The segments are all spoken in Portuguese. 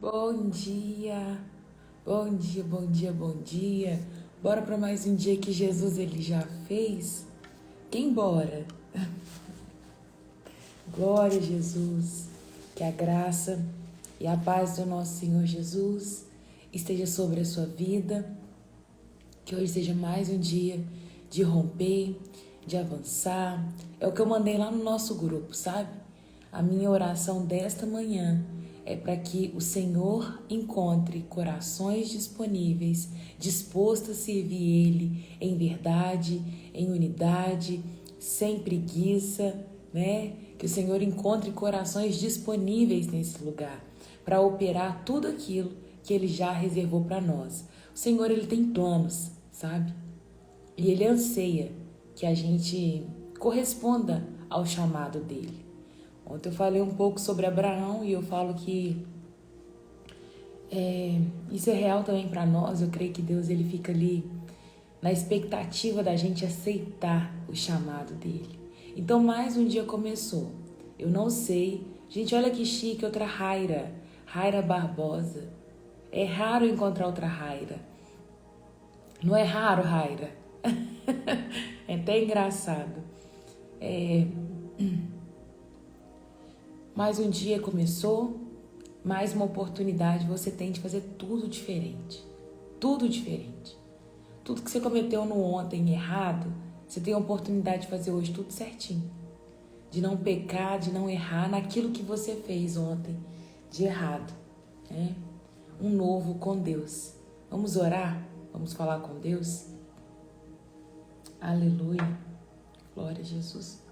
Bom dia, bom dia, bom dia, bom dia. Bora para mais um dia que Jesus ele já fez? Quem bora? Glória a Jesus. Que a graça e a paz do nosso Senhor Jesus esteja sobre a sua vida. Que hoje seja mais um dia de romper, de avançar. É o que eu mandei lá no nosso grupo, sabe? A minha oração desta manhã é para que o Senhor encontre corações disponíveis, dispostos a servir Ele em verdade, em unidade, sem preguiça, né? Que o Senhor encontre corações disponíveis nesse lugar para operar tudo aquilo que Ele já reservou para nós. O Senhor, Ele tem planos, sabe? E Ele anseia que a gente corresponda ao chamado dEle. Ontem eu falei um pouco sobre Abraão e eu falo que isso é real também para nós. Eu creio que Deus ele fica ali na expectativa da gente aceitar o chamado dele. Então mais um dia começou. Eu não sei. Gente, olha que chique, outra Raira. Raira Barbosa. É raro encontrar outra Raira. Não é raro, Raira? É até engraçado. Mais um dia começou, mais uma oportunidade você tem de fazer tudo diferente. Tudo diferente. Tudo que você cometeu no ontem errado, você tem a oportunidade de fazer hoje tudo certinho. De não pecar, de não errar naquilo que você fez ontem de errado. Né? Um novo com Deus. Vamos orar? Vamos falar com Deus? Aleluia. Glória a Jesus.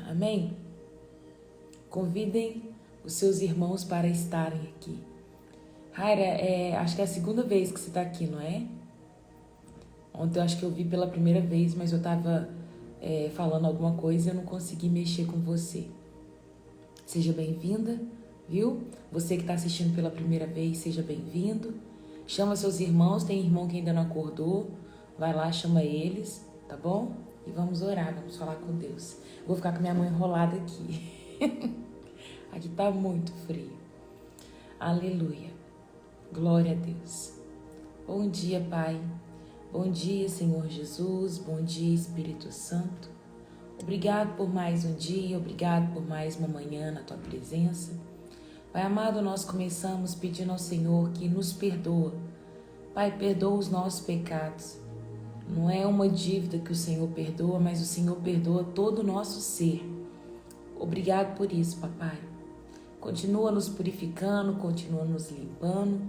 Amém? Convidem os seus irmãos para estarem aqui. Raira, acho que é a segunda vez que você está aqui, não é? Ontem eu acho que eu vi pela primeira vez, mas eu estava falando alguma coisa e eu não consegui mexer com você. Seja bem-vinda, viu? Você que está assistindo pela primeira vez, seja bem-vindo. Chama seus irmãos, tem irmão que ainda não acordou. Vai lá, chama eles, tá bom? E vamos orar, vamos falar com Deus. Vou ficar com minha mão enrolada aqui. Aqui tá muito frio. Aleluia. Glória a Deus. Bom dia, Pai. Bom dia, Senhor Jesus. Bom dia, Espírito Santo. Obrigado por mais um dia. Obrigado por mais uma manhã na Tua presença. Pai amado, nós começamos pedindo ao Senhor que nos perdoa. Pai, perdoa os nossos pecados. Não é uma dívida que o Senhor perdoa, mas o Senhor perdoa todo o nosso ser. Obrigado por isso, papai. Continua nos purificando, continua nos limpando.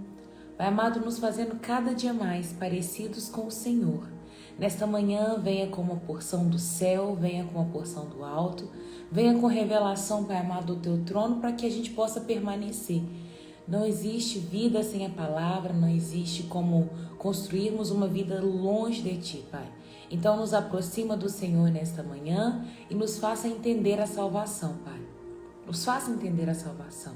Pai amado, nos fazendo cada dia mais parecidos com o Senhor. Nesta manhã, venha com uma porção do céu, venha com uma porção do alto, venha com revelação, Pai amado, do Teu trono, para que a gente possa permanecer. Não existe vida sem a palavra, não existe como construirmos uma vida longe de Ti, Pai. Então nos aproxima do Senhor nesta manhã e nos faça entender a salvação, Pai. Nos faça entender a salvação.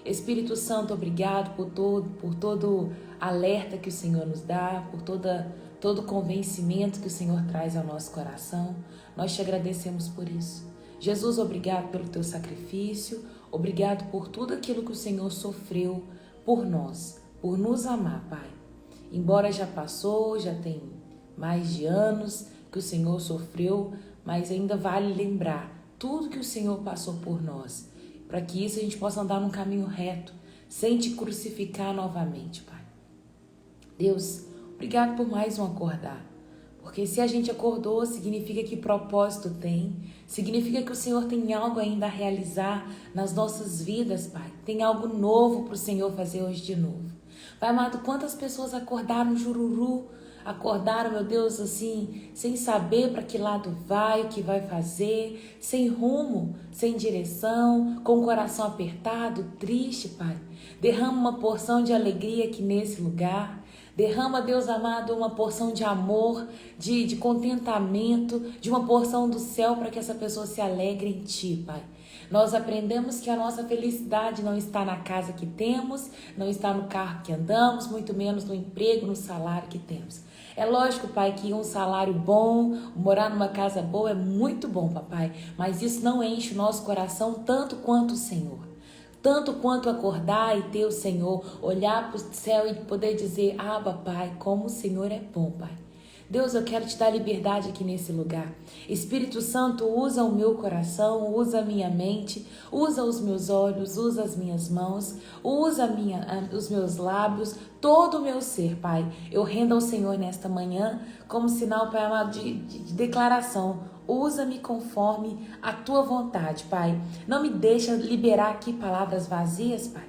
Espírito Santo, obrigado por todo alerta que o Senhor nos dá, por todo convencimento que o Senhor traz ao nosso coração. Nós te agradecemos por isso. Jesus, obrigado pelo teu sacrifício, obrigado por tudo aquilo que o Senhor sofreu por nós, por nos amar, Pai. Embora já passou, já tem mais de anos que o Senhor sofreu, mas ainda vale lembrar tudo que o Senhor passou por nós, para que isso a gente possa andar num caminho reto, sem te crucificar novamente, Pai. Deus, obrigado por mais um acordar. Porque se a gente acordou, significa que propósito tem, significa que o Senhor tem algo ainda a realizar nas nossas vidas, Pai. Tem algo novo para o Senhor fazer hoje de novo. Pai amado, quantas pessoas acordaram jururu, acordaram, meu Deus, assim, sem saber para que lado vai, o que vai fazer, sem rumo, sem direção, com o coração apertado, triste, Pai. Derrama uma porção de alegria aqui nesse lugar. Derrama, Deus amado, uma porção de amor, de contentamento, de uma porção do céu para que essa pessoa se alegre em Ti, Pai. Nós aprendemos que a nossa felicidade não está na casa que temos, não está no carro que andamos, muito menos no emprego, no salário que temos. É lógico, Pai, que um salário bom, morar numa casa boa é muito bom, papai, mas isso não enche o nosso coração tanto quanto o Senhor. Tanto quanto acordar e ter o Senhor, olhar para o céu e poder dizer: Abba, Pai, como o Senhor é bom, Pai. Deus, eu quero te dar liberdade aqui nesse lugar. Espírito Santo, usa o meu coração, usa a minha mente, usa os meus olhos, usa as minhas mãos, usa os meus lábios, todo o meu ser, Pai. Eu rendo ao Senhor nesta manhã como sinal, Pai amado, de declaração. Usa-me conforme a tua vontade, Pai. Não me deixa liberar aqui palavras vazias, Pai.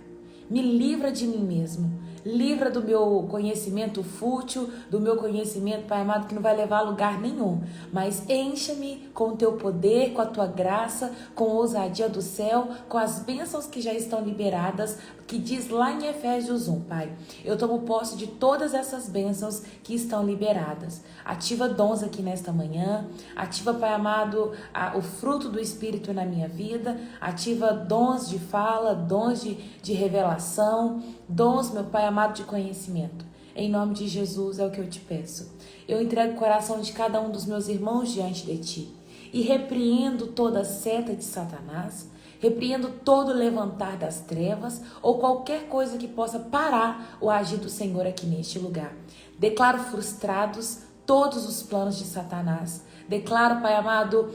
Me livra de mim mesmo. Livra do meu conhecimento fútil, do meu conhecimento, Pai amado, que não vai levar a lugar nenhum. Mas encha-me com o teu poder, com a tua graça, com a ousadia do céu, com as bênçãos que já estão liberadas, que diz lá em Efésios 1, Pai. Eu tomo posse de todas essas bênçãos que estão liberadas. Ativa dons aqui nesta manhã. Ativa, Pai amado, o fruto do Espírito na minha vida. Ativa dons de fala, dons de revelação, dons, meu Pai amado, de conhecimento. Em nome de Jesus é o que eu te peço. Eu entrego o coração de cada um dos meus irmãos diante de ti e repreendo toda seta de Satanás, repreendo todo levantar das trevas ou qualquer coisa que possa parar o agir do Senhor aqui neste lugar. Declaro frustrados todos os planos de Satanás. Declaro, Pai amado,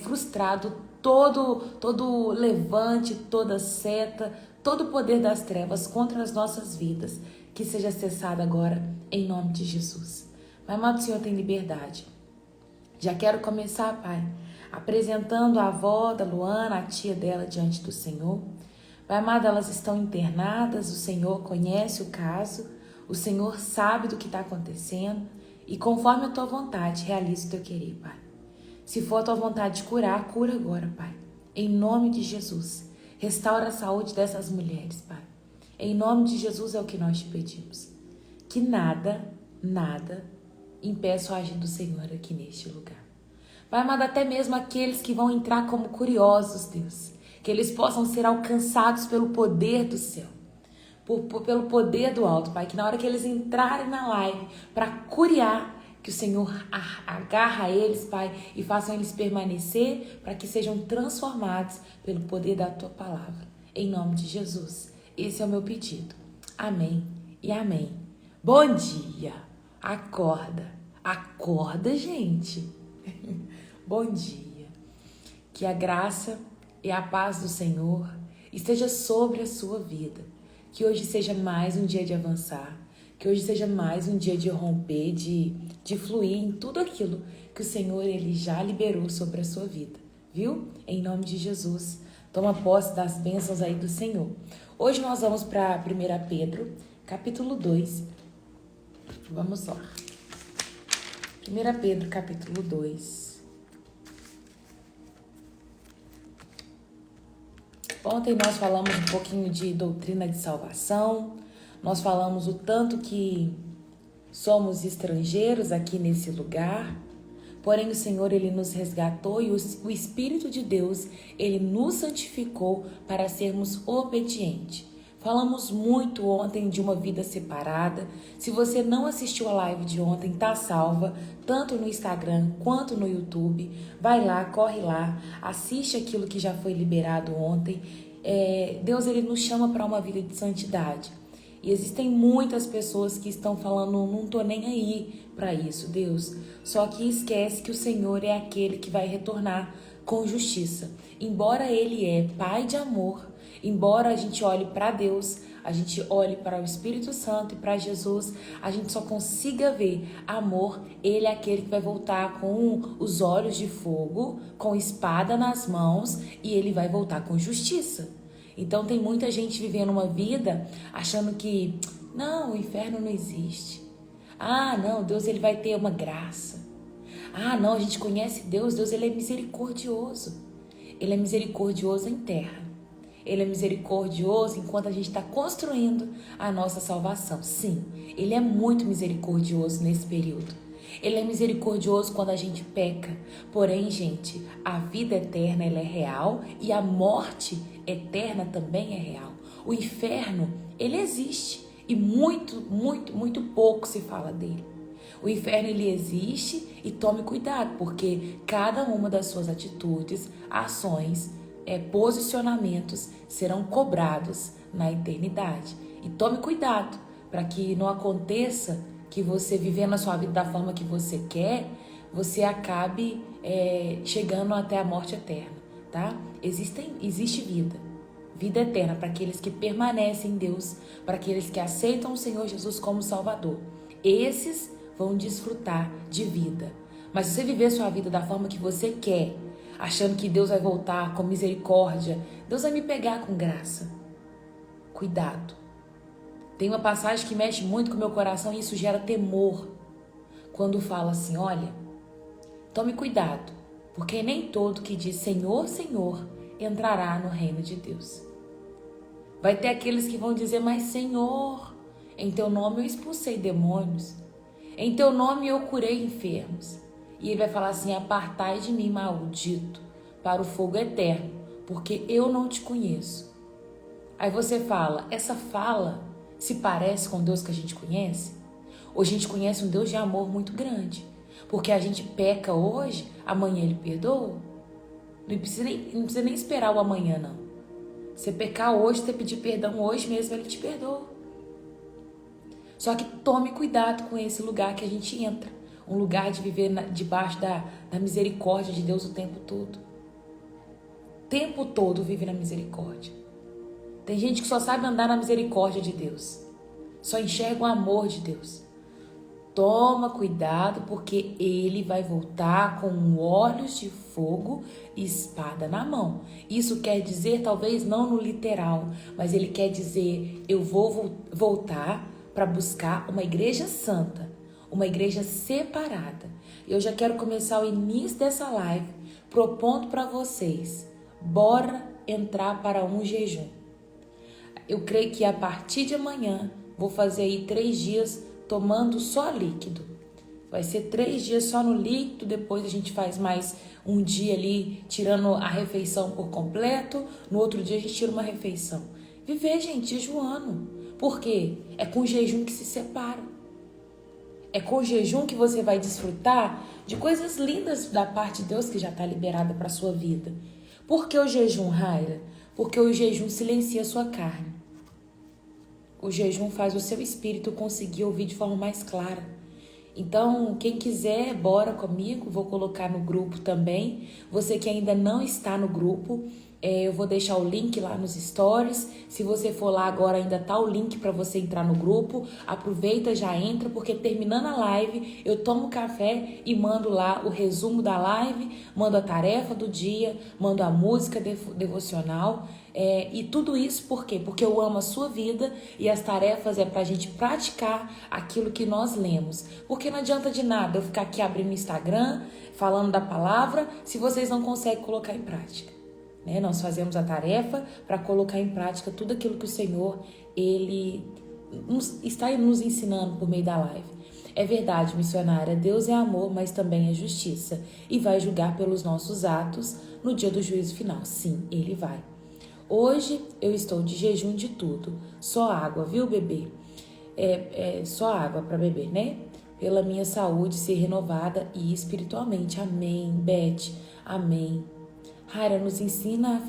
frustrado todo levante, toda seta, todo o poder das trevas contra as nossas vidas, que seja cessado agora, em nome de Jesus. Pai amado, o Senhor tem liberdade. Já quero começar, Pai, apresentando a avó da Luana, a tia dela, diante do Senhor. Pai amado, elas estão internadas, o Senhor conhece o caso, o Senhor sabe do que está acontecendo e conforme a tua vontade, realiza o teu querer, Pai. Se for a tua vontade de curar, cura agora, Pai. Em nome de Jesus, restaura a saúde dessas mulheres, Pai. Em nome de Jesus é o que nós te pedimos. Que nada impeça o agir do Senhor aqui neste lugar. Pai amado, até mesmo aqueles que vão entrar como curiosos, Deus, que eles possam ser alcançados pelo poder do céu, pelo poder do alto, Pai, que na hora que eles entrarem na live para curiar, que o Senhor agarra eles, Pai, e façam eles permanecer para que sejam transformados pelo poder da tua palavra. Em nome de Jesus, esse é o meu pedido. Amém e amém. Bom dia, acorda, gente. Bom dia, que a graça e a paz do Senhor esteja sobre a sua vida, que hoje seja mais um dia de avançar, que hoje seja mais um dia de romper, de fluir em tudo aquilo que o Senhor ele já liberou sobre a sua vida, viu? Em nome de Jesus, toma posse das bênçãos aí do Senhor. Hoje nós vamos para 1 Pedro, capítulo 2, vamos lá. 1 Pedro, capítulo 2. Ontem nós falamos um pouquinho de doutrina de salvação, nós falamos o tanto que somos estrangeiros aqui nesse lugar, porém o Senhor ele nos resgatou e o Espírito de Deus ele nos santificou para sermos obedientes. Falamos muito ontem de uma vida separada. Se você não assistiu a live de ontem, tá salva, tanto no Instagram quanto no YouTube. Vai lá, corre lá, assiste aquilo que já foi liberado ontem. Deus ele nos chama para uma vida de santidade. E existem muitas pessoas que estão falando, não tô nem aí para isso, Deus. Só que esquece que o Senhor é aquele que vai retornar com justiça. Embora Ele é Pai de amor, embora a gente olhe para Deus, a gente olhe para o Espírito Santo e para Jesus, a gente só consiga ver amor. Ele é aquele que vai voltar com os olhos de fogo, com espada nas mãos, e Ele vai voltar com justiça. Então tem muita gente vivendo uma vida achando que não, o inferno não existe. Ah, não, Deus ele vai ter uma graça. Ah, não, a gente conhece Deus, Deus ele é misericordioso. Ele é misericordioso em terra. Ele é misericordioso enquanto a gente está construindo a nossa salvação. Sim, Ele é muito misericordioso nesse período. Ele é misericordioso quando a gente peca. Porém, gente, a vida eterna ela é real e a morte eterna também é real. O inferno, ele existe e muito pouco se fala dele. O inferno, ele existe, e tome cuidado, porque cada uma das suas atitudes, ações, posicionamentos serão cobrados na eternidade. E tome cuidado para que não aconteça que você, vivendo a sua vida da forma que você quer, você acabe chegando até a morte eterna, tá? Existe vida eterna para aqueles que permanecem em Deus, para aqueles que aceitam o Senhor Jesus como Salvador. Esses vão desfrutar de vida. Mas se você viver sua vida da forma que você quer, achando que Deus vai voltar com misericórdia, Deus vai me pegar com graça, cuidado. Tem uma passagem que mexe muito com o meu coração e isso gera temor. Quando fala assim, olha, tome cuidado, porque nem todo que diz Senhor, Senhor, entrará no reino de Deus. Vai ter aqueles que vão dizer, mas Senhor, em teu nome eu expulsei demônios, em teu nome eu curei enfermos. E ele vai falar assim, apartai de mim, maldito, para o fogo eterno, porque eu não te conheço. Aí você fala, essa fala se parece com o Deus que a gente conhece? Ou a gente conhece um Deus de amor muito grande? Porque a gente peca hoje, amanhã ele perdoa? Não precisa nem esperar o amanhã, não. Você pecar hoje, você pedir perdão hoje mesmo, ele te perdoa. Só que tome cuidado com esse lugar que a gente entra. Um lugar de viver debaixo da misericórdia de Deus o tempo todo. O tempo todo vive na misericórdia. Tem gente que só sabe andar na misericórdia de Deus. Só enxerga o amor de Deus. Toma cuidado, porque ele vai voltar com olhos de fogo e espada na mão. Isso quer dizer, talvez não no literal, mas ele quer dizer, eu vou voltar para buscar uma igreja santa, uma igreja separada. Eu já quero começar o início dessa live propondo para vocês, bora entrar para um jejum. Eu creio que a partir de amanhã vou fazer aí 3 dias tomando só líquido. Vai ser 3 dias só no líquido, depois a gente faz mais um dia ali tirando a refeição por completo, no outro dia a gente tira uma refeição. Viver, gente, jejuando. Por quê? É com o jejum que se separa. É com o jejum que você vai desfrutar de coisas lindas da parte de Deus que já está liberada para a sua vida. Por que o jejum, Raira? Porque o jejum silencia a sua carne. O jejum faz o seu espírito conseguir ouvir de forma mais clara. Então, quem quiser, bora comigo, vou colocar no grupo também. Você que ainda não está no grupo, eu vou deixar o link lá nos stories. Se você for lá agora, ainda tá o link para você entrar no grupo. Aproveita, já entra, porque terminando a live, eu tomo café e mando lá o resumo da live, mando a tarefa do dia, mando a música devocional. E tudo isso por quê? Porque eu amo a sua vida e as tarefas é pra gente praticar aquilo que nós lemos. Porque não adianta de nada eu ficar aqui abrindo o Instagram, falando da palavra, se vocês não conseguem colocar em prática. Nós fazemos a tarefa para colocar em prática tudo aquilo que o Senhor ele está nos ensinando por meio da live. É verdade, missionária, Deus é amor, mas também é justiça. E vai julgar pelos nossos atos no dia do juízo final. Sim, ele vai. Hoje eu estou de jejum de tudo, só água, viu, bebê? Só água para beber, né? Pela minha saúde ser renovada e espiritualmente. Amém, Beth, amém. Raira, nos ensina a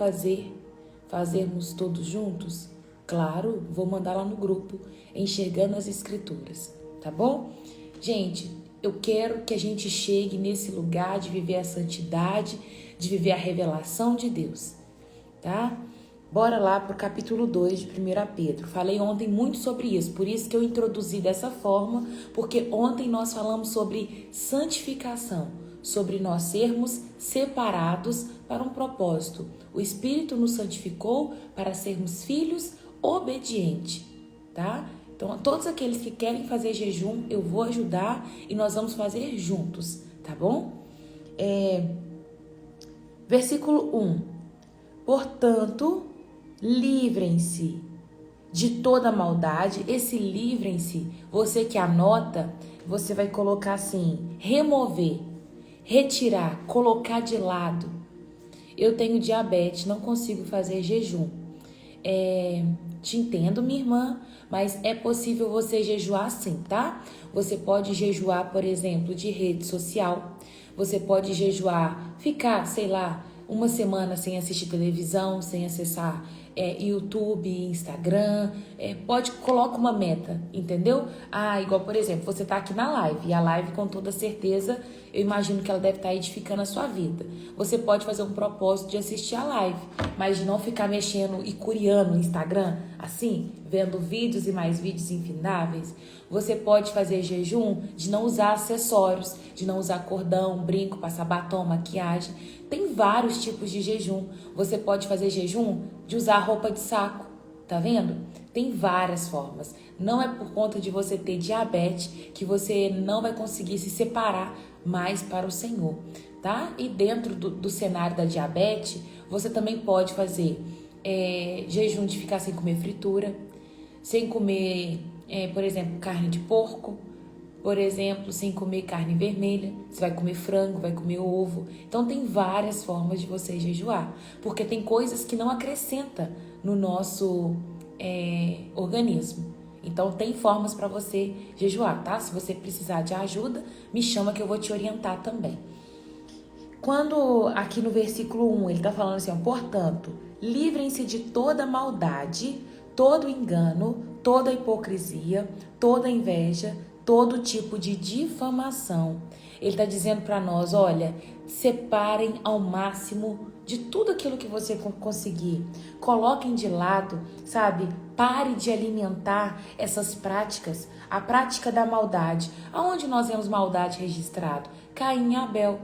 fazermos todos juntos? Claro, vou mandar lá no grupo, Enxergando as Escrituras, tá bom? Gente, eu quero que a gente chegue nesse lugar de viver a santidade, de viver a revelação de Deus, tá? Bora lá pro capítulo 2 de 1 Pedro. Falei ontem muito sobre isso, por isso que eu introduzi dessa forma, porque ontem nós falamos sobre santificação, sobre nós sermos separados para um propósito. O Espírito nos santificou para sermos filhos obedientes, tá? Então, todos aqueles que querem fazer jejum, eu vou ajudar e nós vamos fazer juntos, tá bom? Versículo 1. Portanto, livrem-se de toda maldade. Esse livrem-se, você que anota, você vai colocar assim, remover, retirar, colocar de lado. Eu tenho diabetes, não consigo fazer jejum. te entendo, minha irmã, mas é possível você jejuar sim, tá? Você pode jejuar, por exemplo, de rede social. Você pode jejuar, ficar, sei lá, uma semana sem assistir televisão, sem acessar YouTube, Instagram. Coloca uma meta, entendeu? Igual, por exemplo, você tá aqui na live, e a live, com toda certeza, eu imagino que ela deve estar edificando a sua vida. Você pode fazer um propósito de assistir a live, mas de não ficar mexendo e curiando no Instagram, assim, vendo vídeos e mais vídeos infindáveis. Você pode fazer jejum de não usar acessórios, de não usar cordão, brinco, passar batom, maquiagem. Tem vários tipos de jejum. Você pode fazer jejum de usar roupa de saco, tá vendo? Tem várias formas. Não é por conta de você ter diabetes que você não vai conseguir se separar mais para o Senhor, tá? E dentro do cenário da diabetes, você também pode fazer jejum de ficar sem comer fritura, sem comer, por exemplo, carne de porco, por exemplo, sem comer carne vermelha. Você vai comer frango, vai comer ovo. Então tem várias formas de você jejuar, porque tem coisas que não acrescenta no nosso organismo. Então tem formas para você jejuar, tá? Se você precisar de ajuda, me chama que eu vou te orientar também. Quando aqui no versículo 1 ele está falando assim, portanto, livrem-se de toda maldade, todo engano, toda hipocrisia, toda inveja, todo tipo de difamação. Ele está dizendo para nós, olha, separem ao máximo de tudo aquilo que você conseguir. Coloquem de lado, sabe? Pare de alimentar essas práticas. A prática da maldade. Aonde nós vemos maldade registrado? Caim e Abel.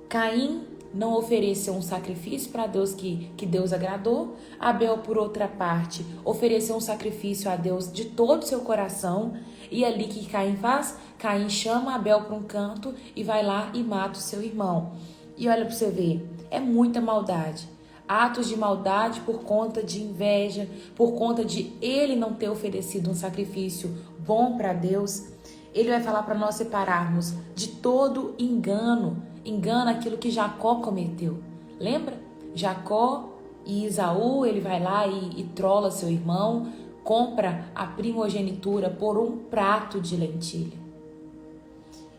Caim não ofereceu um sacrifício para Deus que Deus agradou. Abel, por outra parte, ofereceu um sacrifício a Deus de todo o seu coração. E ali que Caim faz? Caim chama Abel para um canto e vai lá e mata o seu irmão. E olha para você ver, é muita maldade. Atos de maldade por conta de inveja, por conta de ele não ter oferecido um sacrifício bom para Deus. Ele vai falar para nós separarmos de todo engano. Engana aquilo que Jacó cometeu. Lembra? Jacó e Esaú, ele vai lá e trola seu irmão, compra a primogenitura por um prato de lentilha.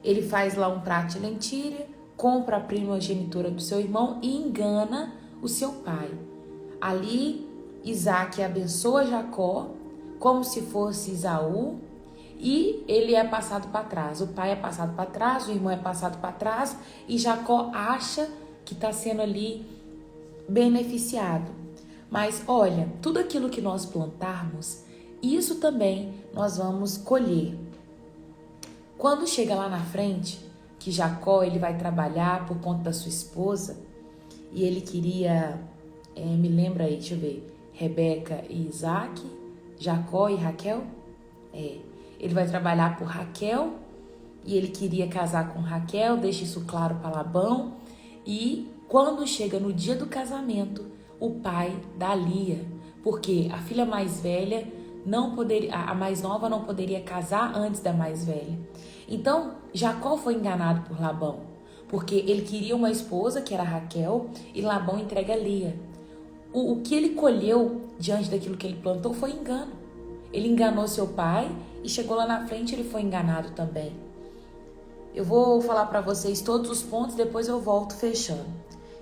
Ele faz lá um prato de lentilha, compra a primogenitura do seu irmão e engana o seu pai. Ali, Isaac abençoa Jacó como se fosse Esaú, e ele é passado para trás. O pai é passado para trás, o irmão é passado para trás, e Jacó acha que está sendo ali beneficiado. Mas olha, tudo aquilo que nós plantarmos, isso também nós vamos colher. Quando chega lá na frente, que Jacó ele vai trabalhar por conta da sua esposa, e ele queria, me lembra aí, deixa eu ver, Rebeca e Isaac, Jacó e Raquel, ele vai trabalhar por Raquel e ele queria casar com Raquel, deixa isso claro para Labão. E quando chega no dia do casamento, o pai dá Lia, porque a filha mais velha não poderia, a mais nova não poderia casar antes da mais velha. Então Jacó foi enganado por Labão, porque ele queria uma esposa que era Raquel e Labão entrega Lia. O que ele colheu diante daquilo que ele plantou foi engano. Ele enganou seu pai e chegou lá na frente, ele foi enganado também. Eu vou falar para vocês todos os pontos, depois eu volto fechando.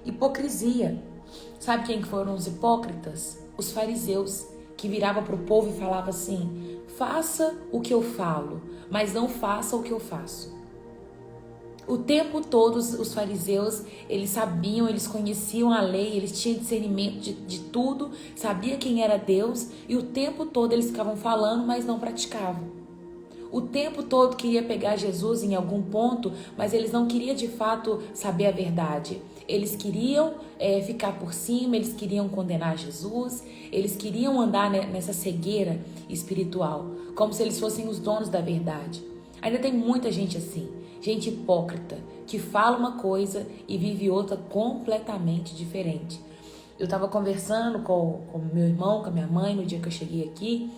Hipocrisia. Sabe quem foram os hipócritas? Os fariseus, que viravam para o povo e falavam assim, faça o que eu falo, mas não faça o que eu faço. O tempo todo os fariseus, eles sabiam, eles conheciam a lei, eles tinham discernimento de tudo, sabia quem era Deus, e o tempo todo eles ficavam falando, mas não praticavam. O tempo todo queria pegar Jesus em algum ponto, mas eles não queriam de fato saber a verdade. Eles queriam ficar por cima, eles queriam condenar Jesus, eles queriam andar nessa cegueira espiritual, como se eles fossem os donos da verdade. Ainda tem muita gente assim, gente hipócrita, que fala uma coisa e vive outra completamente diferente. Eu estava conversando com meu irmão, com a minha mãe, no dia que eu cheguei aqui,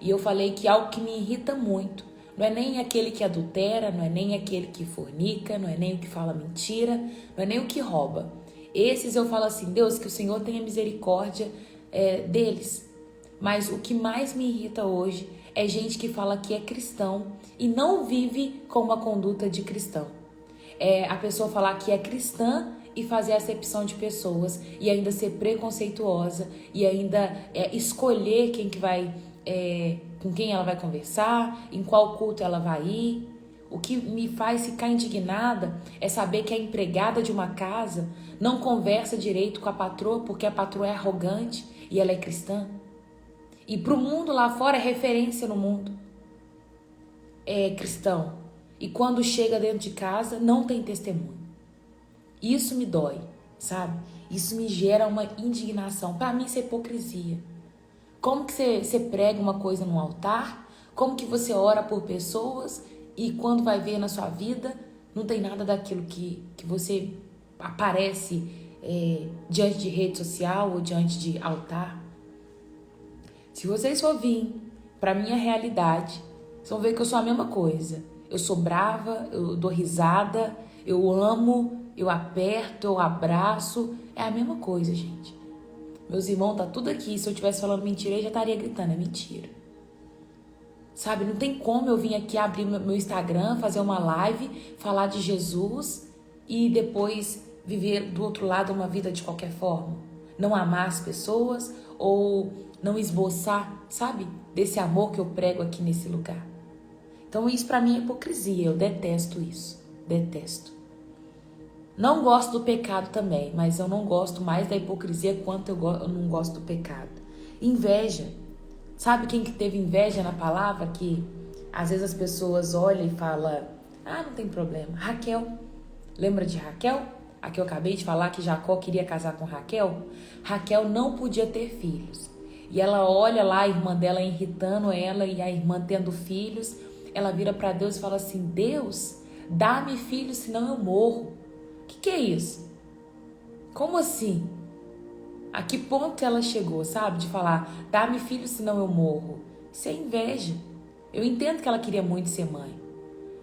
e eu falei que algo que me irrita muito, não é nem aquele que adultera, não é nem aquele que fornica, não é nem o que fala mentira, não é nem o que rouba. Esses eu falo assim, Deus, que o Senhor tenha misericórdia deles. Mas o que mais me irrita hoje é gente que fala que é cristão e não vive com uma conduta de cristão. É a pessoa falar que é cristã e fazer acepção de pessoas e ainda ser preconceituosa e ainda escolher quem que vai, com quem ela vai conversar, em qual culto ela vai ir. O que me faz ficar indignada é saber que a empregada de uma casa não conversa direito com a patroa porque a patroa é arrogante e ela é cristã. E pro mundo lá fora é referência no mundo. É cristão. E quando chega dentro de casa não tem testemunho. Isso me dói, sabe? Isso me gera uma indignação. Para mim isso é hipocrisia. Como que você prega uma coisa no altar? Como que você ora por pessoas e quando vai ver na sua vida não tem nada daquilo que você aparece diante de rede social ou diante de altar? Se vocês for vir para minha realidade, vocês vão ver que eu sou a mesma coisa. Eu sou brava, eu dou risada, eu amo, eu aperto, eu abraço. É a mesma coisa, gente. Meus irmãos, tá tudo aqui. Se eu estivesse falando mentira, eu já estaria gritando, é mentira. Sabe, não tem como eu vir aqui abrir meu Instagram, fazer uma live, falar de Jesus e depois viver do outro lado uma vida de qualquer forma. Não amar as pessoas ou não esboçar, sabe, desse amor que eu prego aqui nesse lugar. Então isso pra mim é hipocrisia, eu detesto isso, detesto. Não gosto do pecado também, mas eu não gosto mais da hipocrisia quanto eu não gosto do pecado. Inveja. Sabe quem que teve inveja na palavra? Que às vezes as pessoas olham e falam, não tem problema. Raquel. Lembra de Raquel? A que eu acabei de falar que Jacó queria casar com Raquel? Raquel não podia ter filhos. E ela olha lá a irmã dela irritando ela e a irmã tendo filhos. Ela vira para Deus e fala assim, Deus, dá-me filhos senão eu morro. O que é isso? Como assim? A que ponto ela chegou, sabe? De falar, dá-me filho senão eu morro. Isso é inveja. Eu entendo que ela queria muito ser mãe.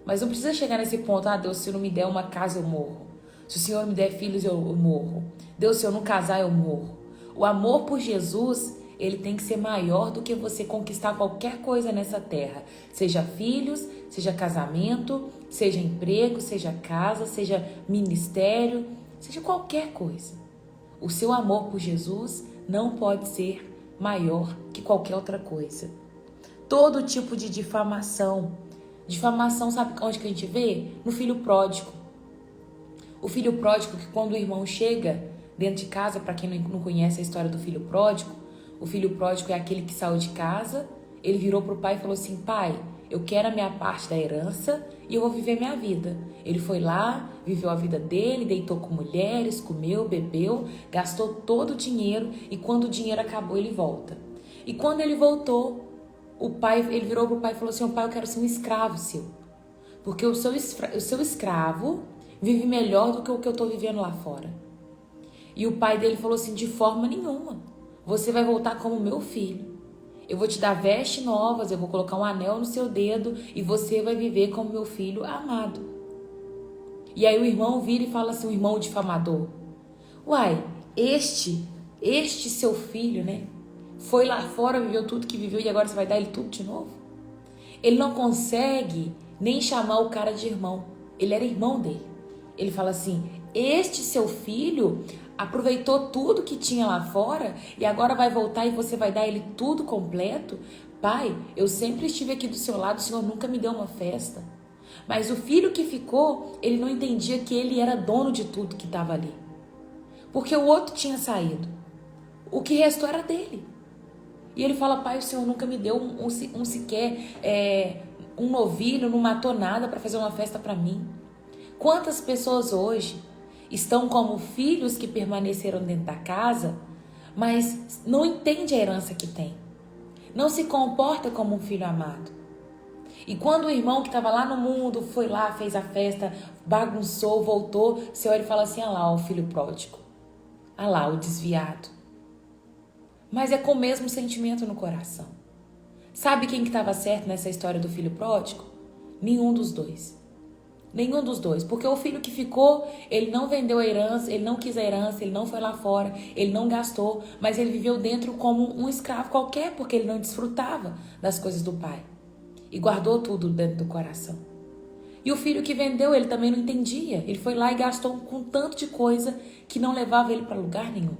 Mas não precisa chegar nesse ponto, Deus, se eu não me der uma casa eu morro. Se o Senhor me der filhos eu morro. Deus, se eu não casar eu morro. O amor por Jesus, ele tem que ser maior do que você conquistar qualquer coisa nessa terra. Seja filhos, seja casamento, seja emprego, seja casa, seja ministério, seja qualquer coisa. O seu amor por Jesus não pode ser maior que qualquer outra coisa. Todo tipo de difamação. Difamação, sabe onde que a gente vê? No filho pródigo. O filho pródigo que quando o irmão chega dentro de casa, para quem não conhece a história do filho pródigo, o filho pródigo é aquele que saiu de casa, ele virou pro pai e falou assim, pai, eu quero a minha parte da herança e eu vou viver minha vida. Ele foi lá, viveu a vida dele, deitou com mulheres, comeu, bebeu, gastou todo o dinheiro e quando o dinheiro acabou ele volta. E quando ele voltou, ele virou pro pai e falou assim, pai, eu quero ser um escravo seu. Porque o seu escravo vive melhor do que o que eu estou vivendo lá fora. E o pai dele falou assim, de forma nenhuma. Você vai voltar como meu filho. Eu vou te dar vestes novas, eu vou colocar um anel no seu dedo e você vai viver como meu filho amado. E aí o irmão vira e fala assim, o irmão difamador. Uai, este seu filho, né? Foi lá fora, viveu tudo que viveu e agora você vai dar ele tudo de novo? Ele não consegue nem chamar o cara de irmão. Ele era irmão dele. Ele fala assim, este seu filho aproveitou tudo que tinha lá fora e agora vai voltar e você vai dar ele tudo completo? Pai, eu sempre estive aqui do seu lado, o Senhor nunca me deu uma festa. Mas o filho que ficou, ele não entendia que ele era dono de tudo que estava ali. Porque o outro tinha saído. O que restou era dele. E ele fala, pai, o Senhor nunca me deu um novilho, não matou nada para fazer uma festa para mim. Quantas pessoas hoje estão como filhos que permaneceram dentro da casa, mas não entende a herança que tem. Não se comporta como um filho amado. E quando o irmão que estava lá no mundo foi lá, fez a festa, bagunçou, voltou, você olha e fala assim, lá o filho pródigo. Lá o desviado. Mas é com o mesmo sentimento no coração. Sabe quem que estava certo nessa história do filho pródigo? Nenhum dos dois. Nenhum dos dois. Porque o filho que ficou, ele não vendeu a herança, ele não quis a herança, ele não foi lá fora, ele não gastou, mas ele viveu dentro como um escravo qualquer, porque ele não desfrutava das coisas do pai. E guardou tudo dentro do coração. E o filho que vendeu, ele também não entendia. Ele foi lá e gastou com tanto de coisa que não levava ele para lugar nenhum.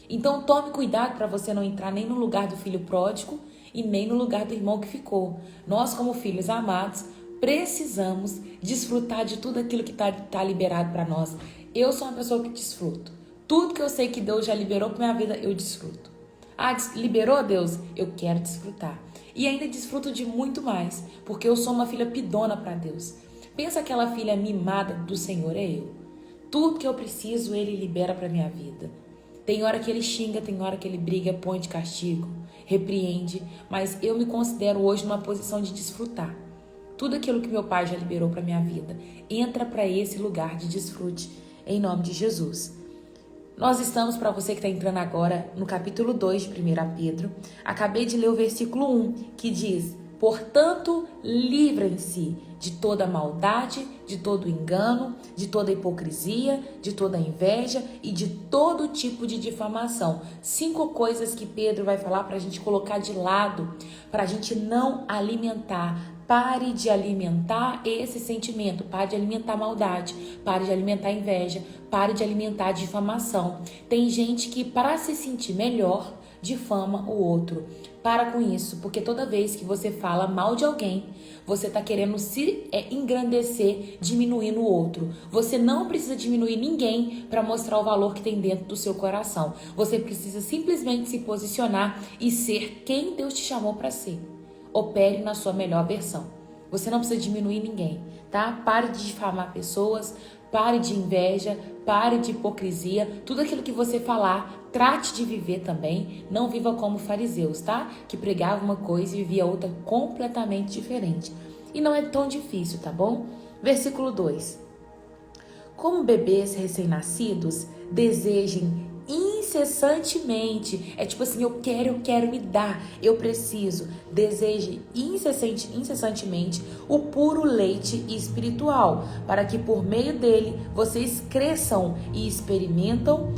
Então tome cuidado para você não entrar nem no lugar do filho pródigo e nem no lugar do irmão que ficou. Nós, como filhos amados, precisamos desfrutar de tudo aquilo que tá liberado para nós. Eu sou uma pessoa que desfruto. Tudo que eu sei que Deus já liberou para minha vida, eu desfruto. Ah, liberou, Deus? Eu quero desfrutar. E ainda desfruto de muito mais, porque eu sou uma filha pidona para Deus. Pensa aquela filha mimada do Senhor, é eu. Tudo que eu preciso, Ele libera para minha vida. Tem hora que Ele xinga, tem hora que Ele briga, põe de castigo, repreende, mas eu me considero hoje numa posição de desfrutar. Tudo aquilo que meu Pai já liberou para minha vida, entra para esse lugar de desfrute, em nome de Jesus. Nós estamos, para você que está entrando agora, no capítulo 2 de 1 Pedro. Acabei de ler o versículo 1, que diz: portanto, livrem-se de toda maldade, de todo engano, de toda hipocrisia, de toda inveja e de todo tipo de difamação. 5 coisas que Pedro vai falar para a gente colocar de lado, para a gente não alimentar. Pare de alimentar esse sentimento, pare de alimentar maldade, pare de alimentar inveja, pare de alimentar difamação. Tem gente que, para se sentir melhor, difama o outro. Para com isso, porque toda vez que você fala mal de alguém, você está querendo se engrandecer, diminuindo o outro. Você não precisa diminuir ninguém para mostrar o valor que tem dentro do seu coração. Você precisa simplesmente se posicionar e ser quem Deus te chamou para ser. Opere na sua melhor versão. Você não precisa diminuir ninguém, tá? Pare de difamar pessoas, pare de inveja, pare de hipocrisia. Tudo aquilo que você falar, trate de viver também. Não viva como fariseus, tá? Que pregava uma coisa e vivia outra completamente diferente. E não é tão difícil, tá bom? Versículo 2. Como bebês recém-nascidos, desejem incessantemente, é tipo assim, eu quero me dar, eu preciso, deseje incessantemente o puro leite espiritual, para que por meio dele vocês cresçam e experimentem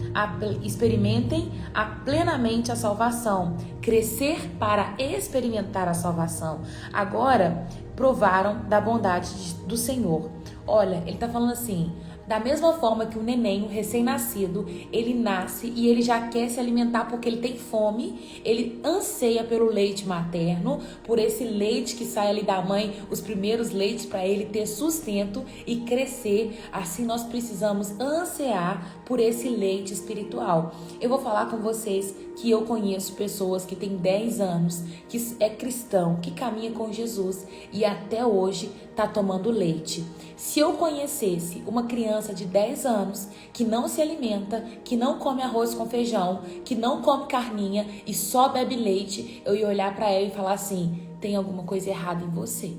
plenamente a salvação. Crescer para experimentar a salvação. Agora provaram da bondade do Senhor. Olha, ele tá falando assim: da mesma forma que o neném, o recém-nascido, ele nasce e ele já quer se alimentar porque ele tem fome, ele anseia pelo leite materno, por esse leite que sai ali da mãe, os primeiros leites para ele ter sustento e crescer. Assim nós precisamos ansiar por esse leite espiritual. Eu vou falar com vocês que eu conheço pessoas que têm 10 anos, que é cristão, que caminha com Jesus e até hoje está tomando leite. Se eu conhecesse uma criança de 10 anos que não se alimenta, que não come arroz com feijão, que não come carninha e só bebe leite, eu ia olhar para ela e falar assim: tem alguma coisa errada em você.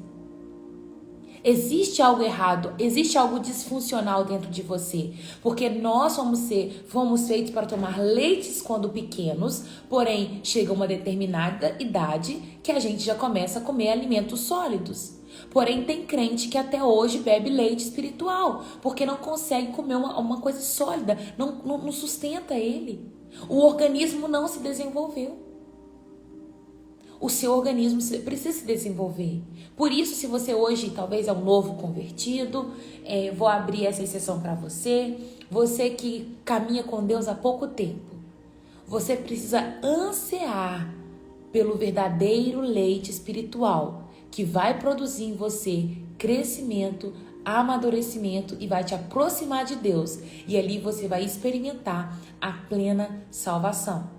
Existe algo errado, existe algo disfuncional dentro de você, porque nós fomos feitos para tomar leites quando pequenos, porém chega uma determinada idade que a gente já começa a comer alimentos sólidos. Porém tem crente que até hoje bebe leite espiritual, porque não consegue comer uma coisa sólida, não sustenta ele. O organismo não se desenvolveu. O seu organismo precisa se desenvolver. Por isso, se você hoje talvez é um novo convertido, vou abrir essa exceção para você. Você que caminha com Deus há pouco tempo, você precisa ansiar pelo verdadeiro leite espiritual, que vai produzir em você crescimento, amadurecimento e vai te aproximar de Deus. E ali você vai experimentar a plena salvação.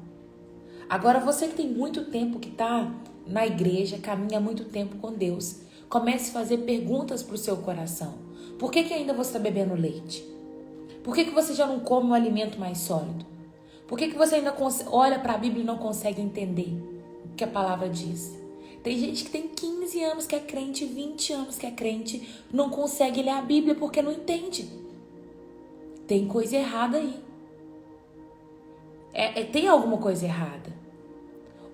Agora, você que tem muito tempo que está na igreja, caminha muito tempo com Deus, comece a fazer perguntas para o seu coração. Por que ainda você está bebendo leite? Por que você já não come um alimento mais sólido? Por que você ainda olha para a Bíblia e não consegue entender o que a palavra diz? Tem gente que tem 15 anos que é crente, 20 anos que é crente, não consegue ler a Bíblia porque não entende. Tem coisa errada aí. Tem alguma coisa errada.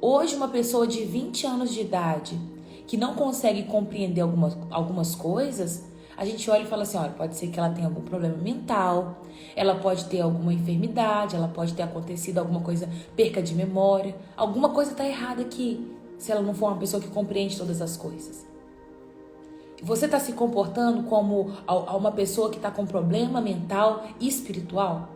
Hoje, uma pessoa de 20 anos de idade que não consegue compreender algumas coisas, A gente olha e fala assim, olha, pode ser que ela tenha algum problema mental, ela pode ter alguma enfermidade, ela pode ter acontecido alguma coisa, perca de memória, alguma coisa está errada aqui, se ela não for uma pessoa que compreende todas as coisas. Você está se comportando como uma pessoa que está com problema mental e espiritual?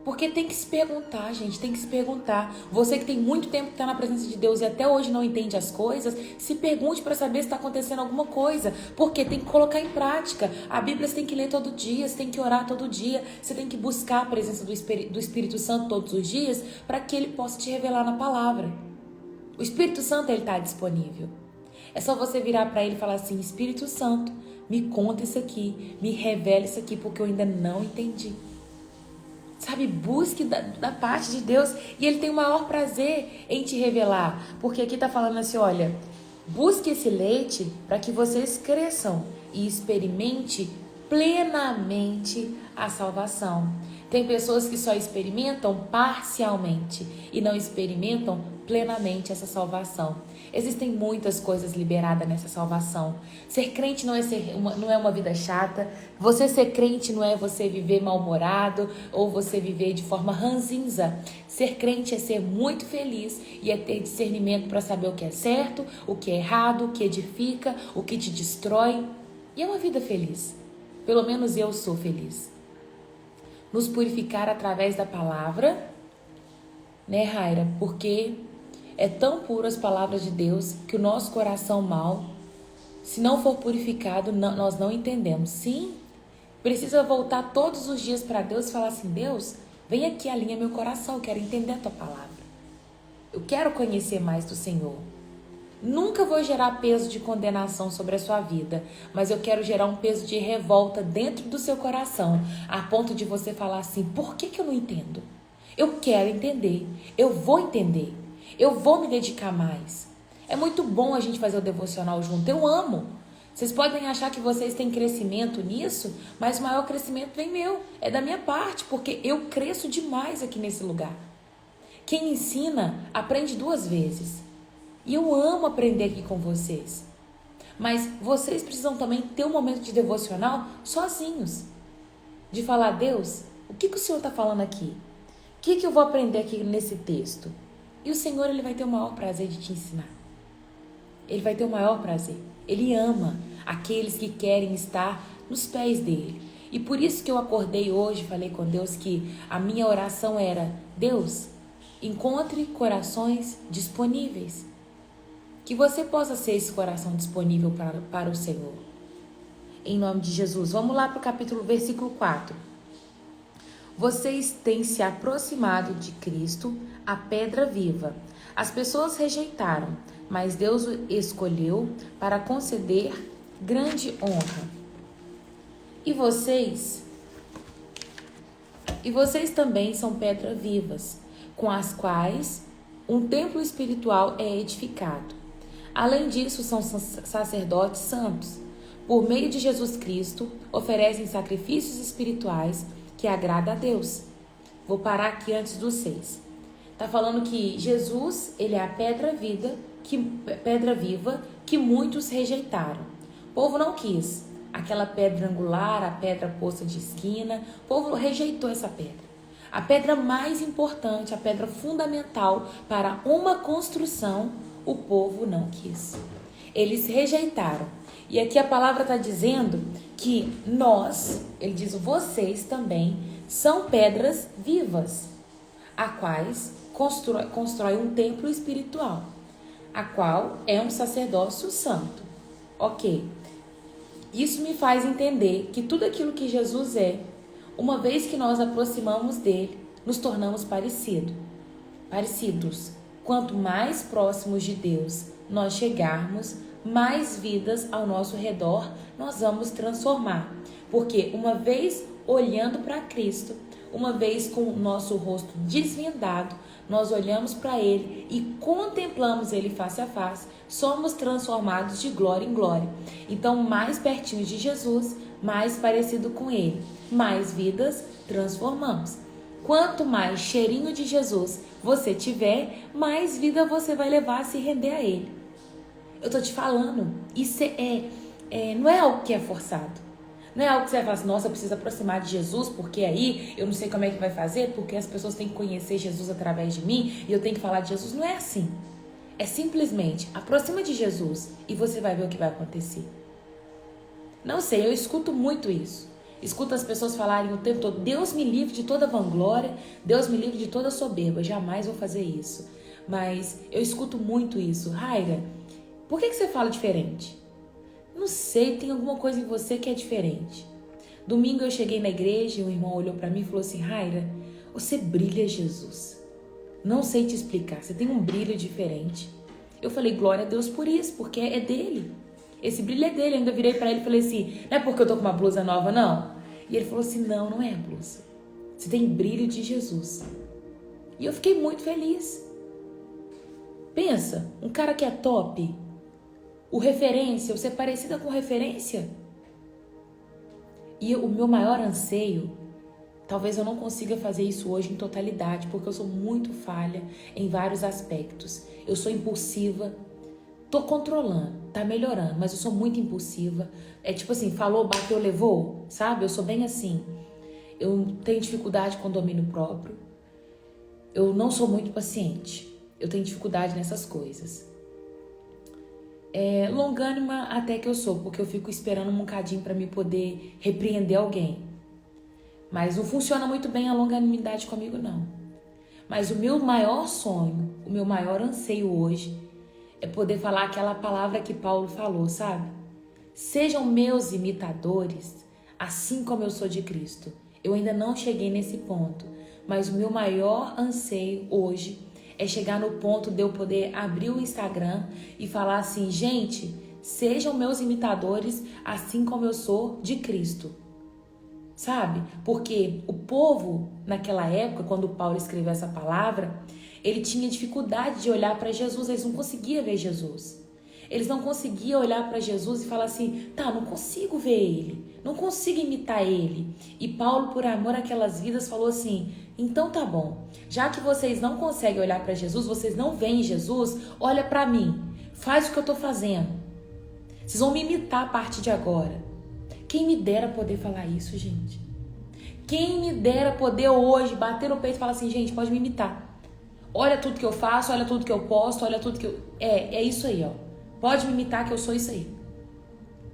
Porque tem que se perguntar, gente, tem que se perguntar. Você que tem muito tempo que está na presença de Deus e até hoje não entende as coisas, se pergunte para saber se está acontecendo alguma coisa. Porque tem que colocar em prática. A Bíblia você tem que ler todo dia, você tem que orar todo dia, você tem que buscar a presença do Espírito Santo todos os dias para que ele possa te revelar na palavra. O Espírito Santo, ele está disponível. É só você virar para ele e falar assim, Espírito Santo, me conta isso aqui, me revela isso aqui, porque eu ainda não entendi. Sabe, busque da parte de Deus e Ele tem o maior prazer em te revelar. Porque aqui está falando assim, olha, busque esse leite para que vocês cresçam e experimente plenamente a salvação. Tem pessoas que só experimentam parcialmente e não experimentam plenamente essa salvação. Existem muitas coisas liberadas nessa salvação. Ser crente não é uma vida chata. Você ser crente não é você viver mal-humorado ou você viver de forma ranzinza. Ser crente é ser muito feliz e é ter discernimento para saber o que é certo, o que é errado, o que edifica, o que te destrói. E é uma vida feliz. Pelo menos eu sou feliz. Nos purificar através da palavra, né, Raira? Porque é tão puro as palavras de Deus que o nosso coração mau, se não for purificado, nós não entendemos. Sim, precisa voltar todos os dias para Deus e falar assim, Deus, vem aqui, alinha meu coração, eu quero entender a tua palavra. Eu quero conhecer mais do Senhor. Nunca vou gerar peso de condenação sobre a sua vida, mas eu quero gerar um peso de revolta dentro do seu coração, a ponto de você falar assim, por que eu não entendo? Eu quero entender, eu vou entender. Eu vou me dedicar mais. É muito bom a gente fazer o devocional junto. Eu amo. Vocês podem achar que vocês têm crescimento nisso, mas o maior crescimento vem meu. É da minha parte, porque eu cresço demais aqui nesse lugar. Quem ensina, aprende 2 vezes. E eu amo aprender aqui com vocês. Mas vocês precisam também ter um momento de devocional sozinhos. De falar, Deus, o que o Senhor está falando aqui? O que eu vou aprender aqui nesse texto? E o Senhor, Ele vai ter o maior prazer de te ensinar. Ele vai ter o maior prazer. Ele ama aqueles que querem estar nos pés dEle. E por isso que eu acordei hoje, falei com Deus que a minha oração era, Deus, encontre corações disponíveis. Que você possa ser esse coração disponível para o Senhor. Em nome de Jesus. Vamos lá para o versículo 4. Vocês têm se aproximado de Cristo, a pedra viva. As pessoas rejeitaram, mas Deus o escolheu para conceder grande honra. E vocês também são pedras vivas, com as quais um templo espiritual é edificado. Além disso, são sacerdotes santos. Por meio de Jesus Cristo, oferecem sacrifícios espirituais que agrada a Deus. Vou parar aqui antes do 6. Está falando que Jesus, ele é a pedra viva que muitos rejeitaram. O povo não quis. Aquela pedra angular, a pedra posta de esquina, o povo rejeitou essa pedra. A pedra mais importante, a pedra fundamental para uma construção, o povo não quis. Eles rejeitaram. E aqui a palavra está dizendo que nós, ele diz, vocês também são pedras vivas, a quais constrói um templo espiritual, a qual é um sacerdócio santo. Ok. Isso me faz entender que tudo aquilo que Jesus é, uma vez que nós aproximamos dele, nos tornamos parecidos. Quanto mais próximos de Deus nós chegarmos, mais vidas ao nosso redor nós vamos transformar. Porque uma vez olhando para Cristo, uma vez com o nosso rosto desvendado, nós olhamos para Ele e contemplamos Ele face a face, somos transformados de glória em glória. Então, mais pertinho de Jesus, mais parecido com Ele, mais vidas transformamos. Quanto mais cheirinho de Jesus você tiver, mais vida você vai levar a se render a Ele. Eu tô te falando. Isso não é algo que é forçado. Não é algo que você vai falar assim, nossa, eu preciso aproximar de Jesus, porque aí eu não sei como é que vai fazer, porque as pessoas têm que conhecer Jesus através de mim e eu tenho que falar de Jesus. Não é assim. É simplesmente aproxima de Jesus e você vai ver o que vai acontecer. Não sei, eu escuto muito isso. Escuto as pessoas falarem o tempo todo, Deus me livre de toda vanglória, Deus me livre de toda soberba, jamais vou fazer isso. Mas eu escuto muito isso. Raira, por que você fala diferente? Não sei, tem alguma coisa em você que é diferente. Domingo eu cheguei na igreja e um irmão olhou pra mim e falou assim, Raira, você brilha Jesus. Não sei te explicar, você tem um brilho diferente. Eu falei, glória a Deus por isso, porque é dele. Esse brilho é dele. Eu ainda virei pra ele e falei assim, não é porque eu tô com uma blusa nova, não? E ele falou assim, não, não é a blusa. Você tem brilho de Jesus. E eu fiquei muito feliz. Pensa, um cara que é top, o referência, você é parecida com referência? E o meu maior anseio, talvez eu não consiga fazer isso hoje em totalidade, porque eu sou muito falha em vários aspectos. Eu sou impulsiva, tô controlando, tá melhorando, mas eu sou muito impulsiva. É tipo assim, falou, bateu, levou, sabe? Eu sou bem assim. Eu tenho dificuldade com domínio próprio. Eu não sou muito paciente. Eu tenho dificuldade nessas coisas. Longânima até que eu sou, porque eu fico esperando um bocadinho para me poder repreender alguém. Mas não funciona muito bem a longanimidade comigo, não. Mas o meu maior sonho, o meu maior anseio hoje é poder falar aquela palavra que Paulo falou, sabe? Sejam meus imitadores, assim como eu sou de Cristo. Eu ainda não cheguei nesse ponto, mas o meu maior anseio hoje é chegar no ponto de eu poder abrir o Instagram e falar assim, gente, sejam meus imitadores, assim como eu sou de Cristo. Sabe? Porque o povo, naquela época, quando Paulo escreveu essa palavra, ele tinha dificuldade de olhar para Jesus, eles não conseguiam ver Jesus. Eles não conseguiam olhar para Jesus e falar assim, tá, não consigo ver ele, não consigo imitar ele. E Paulo, por amor àquelas vidas, falou assim, então tá bom, já que vocês não conseguem olhar para Jesus, vocês não veem Jesus, olha para mim, faz o que eu tô fazendo. Vocês vão me imitar a partir de agora. Quem me dera poder falar isso, gente. Quem me dera poder hoje bater no peito e falar assim, gente, pode me imitar. Olha tudo que eu faço, olha tudo que eu posto, olha tudo que eu... É isso aí, ó. Pode me imitar que eu sou isso aí.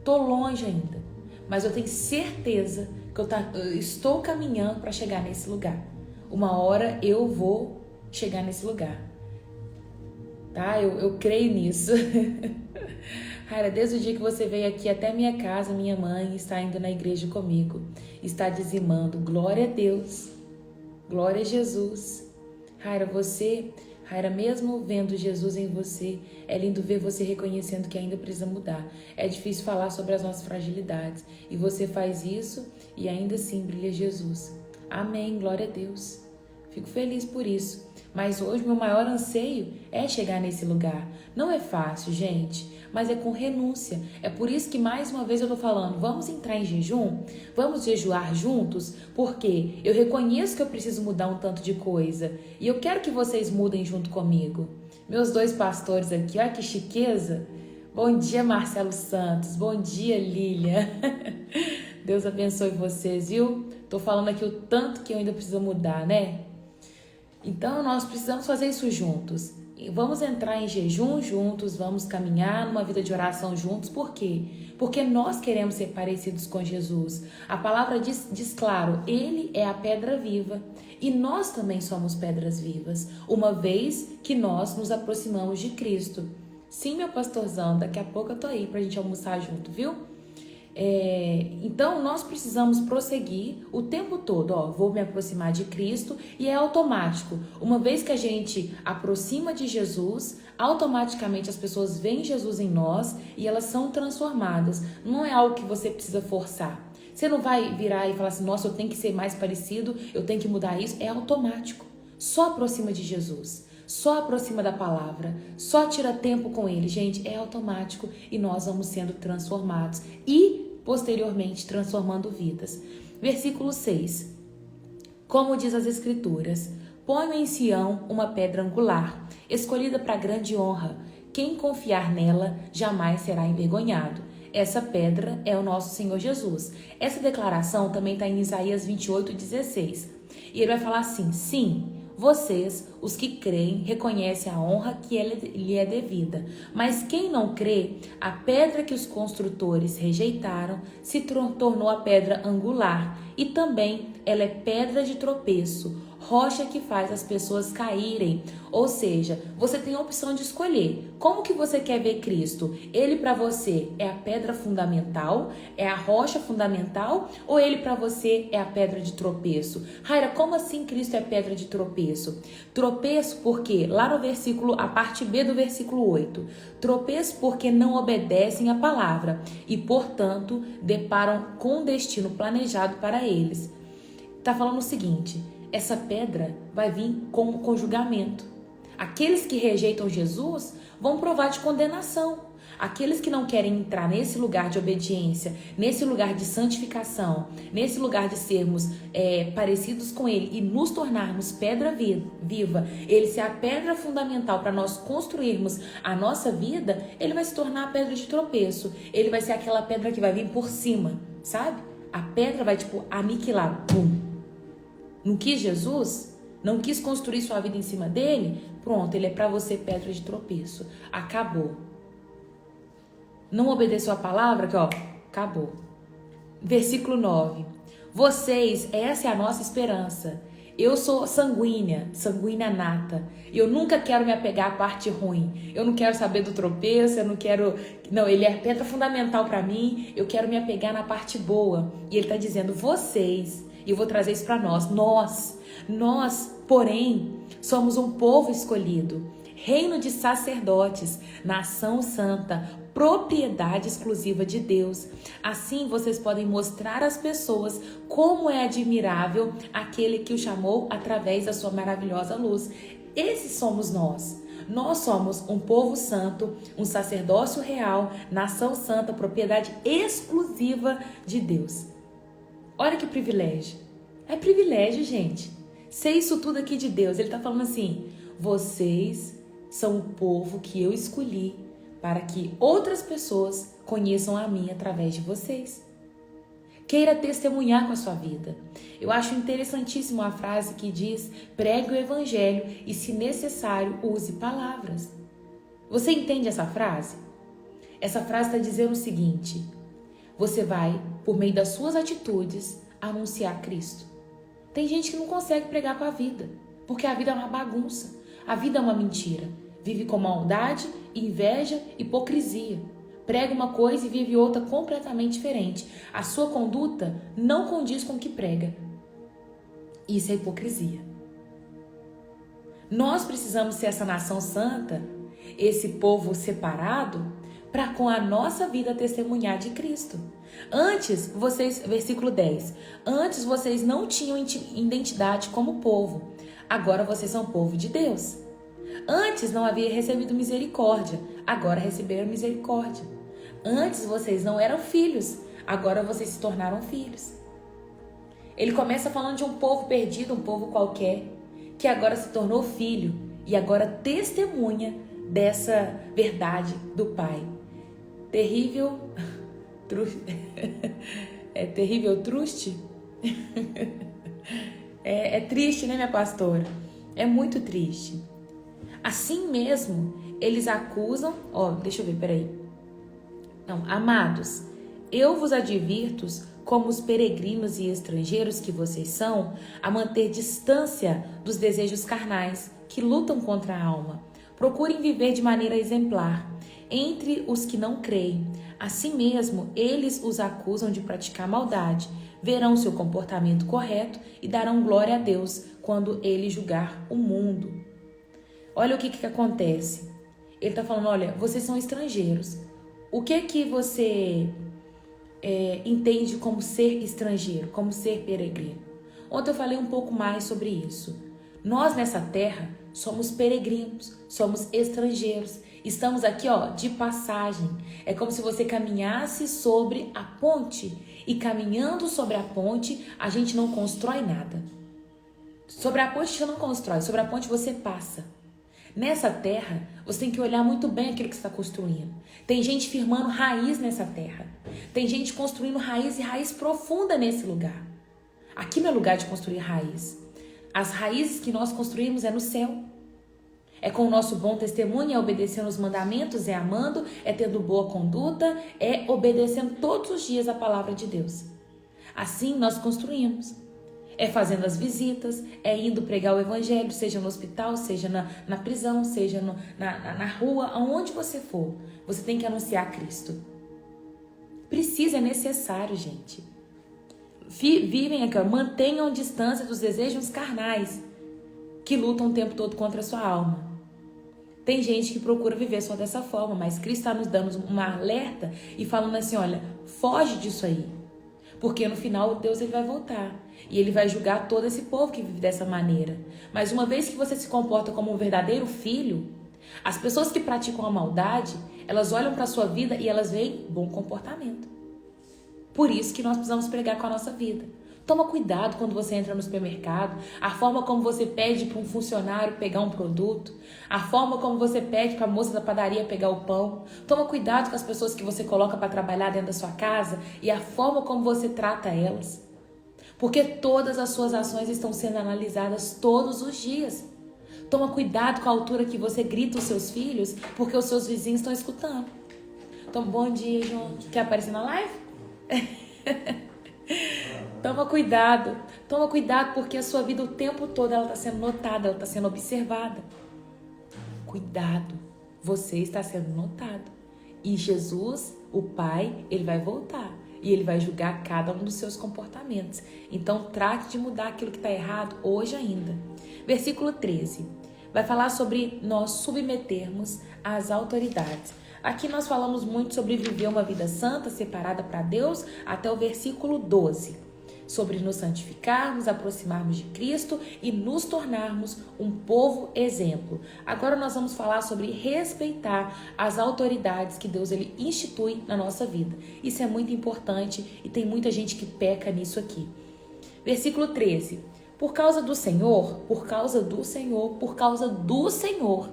Tô longe ainda, mas eu tenho certeza que eu estou caminhando para chegar nesse lugar. Uma hora eu vou chegar nesse lugar. Tá? Eu creio nisso. Raira, desde o dia que você veio aqui até minha casa, minha mãe está indo na igreja comigo. Está dizimando. Glória a Deus. Glória a Jesus. Raira, mesmo vendo Jesus em você, é lindo ver você reconhecendo que ainda precisa mudar. É difícil falar sobre as nossas fragilidades. E você faz isso e ainda assim brilha Jesus. Amém. Glória a Deus. Fico feliz por isso. Mas hoje meu maior anseio é chegar nesse lugar. Não é fácil, gente, mas é com renúncia. É por isso que mais uma vez eu tô falando, vamos entrar em jejum? Vamos jejuar juntos? Porque eu reconheço que eu preciso mudar um tanto de coisa. E eu quero que vocês mudem junto comigo. Meus dois pastores aqui, olha que chiqueza. Bom dia, Marcelo Santos. Bom dia, Lília. Deus abençoe vocês, viu? Tô falando aqui o tanto que eu ainda preciso mudar, né? Então, nós precisamos fazer isso juntos. Vamos entrar em jejum juntos, vamos caminhar numa vida de oração juntos. Por quê? Porque nós queremos ser parecidos com Jesus. A palavra diz claro, Ele é a pedra viva e nós também somos pedras vivas, uma vez que nós nos aproximamos de Cristo. Sim, meu pastorzão, daqui a pouco eu tô aí pra gente almoçar junto, viu? Então nós precisamos prosseguir o tempo todo, vou me aproximar de Cristo e é automático, uma vez que a gente aproxima de Jesus, automaticamente as pessoas veem Jesus em nós e elas são transformadas, não é algo que você precisa forçar, você não vai virar e falar assim, nossa, eu tenho que ser mais parecido, eu tenho que mudar isso, é automático, só aproxima de Jesus. Só aproxima da palavra, só tira tempo com ele, gente, é automático e nós vamos sendo transformados e posteriormente transformando vidas. Versículo 6. Como diz as escrituras, ponho em Sião uma pedra angular, escolhida para grande honra. quem confiar nela jamais será envergonhado. Essa pedra é o nosso Senhor Jesus. Essa declaração também está em Isaías 28:16. E ele vai falar assim: sim, vocês, os que creem, reconhecem a honra que lhe é devida. Mas quem não crê, a pedra que os construtores rejeitaram se tornou a pedra angular. E também ela é pedra de tropeço, rocha que faz as pessoas caírem. Ou seja, você tem a opção de escolher. Como que você quer ver Cristo? Ele para você é a pedra fundamental, é a rocha fundamental, ou ele para você é a pedra de tropeço? Raira, como assim Cristo é pedra de tropeço? Tropeço porque, lá no versículo, a parte B do versículo 8, tropeço porque não obedecem a palavra e, portanto, deparam com um destino planejado para eles. Tá falando o seguinte: essa pedra vai vir com julgamento. Aqueles que rejeitam Jesus vão provar de condenação. Aqueles que não querem entrar nesse lugar de obediência, nesse lugar de santificação, nesse lugar de sermos parecidos com Ele e nos tornarmos pedra viva, Ele ser a pedra fundamental para nós construirmos a nossa vida, Ele vai se tornar a pedra de tropeço. Ele vai ser aquela pedra que vai vir por cima, sabe? A pedra vai aniquilar, pum. Não quis Jesus? Não quis construir sua vida em cima dele? Pronto, ele é para você pedra de tropeço. Acabou. Não obedeceu a palavra? Que acabou. Versículo 9. Vocês, essa é a nossa esperança. Eu sou sanguínea nata. Eu nunca quero me apegar à parte ruim. Eu não quero saber do tropeço, eu não quero... Não, ele é pedra fundamental para mim. Eu quero me apegar na parte boa. E ele está dizendo, vocês... E eu vou trazer isso para nós. Nós, porém, somos um povo escolhido, reino de sacerdotes, nação santa, propriedade exclusiva de Deus. Assim vocês podem mostrar às pessoas como é admirável aquele que o chamou através da sua maravilhosa luz. Esses somos nós. Nós somos um povo santo, um sacerdócio real, nação santa, propriedade exclusiva de Deus. Olha que privilégio. É privilégio, gente. Ser isso tudo aqui de Deus. Ele está falando assim, vocês são o povo que eu escolhi para que outras pessoas conheçam a mim através de vocês. Queira testemunhar com a sua vida. Eu acho interessantíssimo a frase que diz, pregue o evangelho e, se necessário, use palavras. Você entende essa frase? Essa frase está dizendo o seguinte, você vai, por meio das suas atitudes, anunciar Cristo. Tem gente que não consegue pregar com a vida, porque a vida é uma bagunça, a vida é uma mentira. Vive com maldade, inveja, hipocrisia. Prega uma coisa e vive outra completamente diferente. A sua conduta não condiz com o que prega. Isso é hipocrisia. Nós precisamos ser essa nação santa, esse povo separado, para com a nossa vida testemunhar de Cristo. Antes, versículo 10, antes vocês não tinham identidade como povo, agora vocês são povo de Deus. Antes não havia recebido misericórdia, agora receberam misericórdia. Antes vocês não eram filhos, agora vocês se tornaram filhos. Ele começa falando de um povo perdido, um povo qualquer, que agora se tornou filho e agora testemunha dessa verdade do Pai. Terrível... É terrível truste? É triste, né, minha pastora? É muito triste. Assim mesmo, eles acusam... deixa eu ver, peraí. Não, amados, eu vos advirto, como os peregrinos e estrangeiros que vocês são, a manter distância dos desejos carnais que lutam contra a alma. Procurem viver de maneira exemplar entre os que não creem. Assim mesmo, eles os acusam de praticar maldade, verão seu comportamento correto e darão glória a Deus quando ele julgar o mundo. Olha o que acontece. Ele está falando, olha, vocês são estrangeiros. O que você entende como ser estrangeiro, como ser peregrino? Ontem eu falei um pouco mais sobre isso. Nós nessa terra somos peregrinos, somos estrangeiros. Estamos aqui, de passagem. É como se você caminhasse sobre a ponte. E caminhando sobre a ponte, a gente não constrói nada. Sobre a ponte você não constrói, sobre a ponte você passa. Nessa terra, você tem que olhar muito bem aquilo que você está construindo. Tem gente firmando raiz nessa terra. Tem gente construindo raiz e raiz profunda nesse lugar. Aqui não é lugar de construir raiz. As raízes que nós construímos é no céu. É com o nosso bom testemunho, é obedecendo os mandamentos, é amando, é tendo boa conduta, é obedecendo todos os dias a palavra de Deus. Assim nós construímos. É fazendo as visitas, é indo pregar o evangelho, seja no hospital, seja na prisão, seja na rua, aonde você for. Você tem que anunciar Cristo. Precisa, é necessário, gente. Vivem aqui, mantenham distância dos desejos carnais que lutam o tempo todo contra a sua alma. Tem gente que procura viver só dessa forma, mas Cristo está nos dando uma alerta e falando assim, olha, foge disso aí. Porque no final Deus ele vai voltar e ele vai julgar todo esse povo que vive dessa maneira. Mas uma vez que você se comporta como um verdadeiro filho, as pessoas que praticam a maldade, elas olham para a sua vida e elas veem bom comportamento. Por isso que nós precisamos pregar com a nossa vida. Toma cuidado quando você entra no supermercado, a forma como você pede para um funcionário pegar um produto, a forma como você pede para a moça da padaria pegar o pão. Toma cuidado com as pessoas que você coloca para trabalhar dentro da sua casa e a forma como você trata elas. Porque todas as suas ações estão sendo analisadas todos os dias. Toma cuidado com a altura que você grita os seus filhos, porque os seus vizinhos estão escutando. Então, bom dia, João. Quer aparecer na live? Toma cuidado porque a sua vida o tempo todo ela está sendo notada, ela está sendo observada. Cuidado, você está sendo notado. E Jesus, o Pai, ele vai voltar e ele vai julgar cada um dos seus comportamentos. Então trate de mudar aquilo que está errado hoje ainda. Versículo 13, vai falar sobre nós submetermos às autoridades. Aqui nós falamos muito sobre viver uma vida santa, separada para Deus, até o versículo 12. Sobre nos santificarmos, aproximarmos de Cristo e nos tornarmos um povo exemplo. Agora nós vamos falar sobre respeitar as autoridades que Deus ele institui na nossa vida. Isso é muito importante e tem muita gente que peca nisso aqui. Versículo 13. Por causa do Senhor, por causa do Senhor, por causa do Senhor.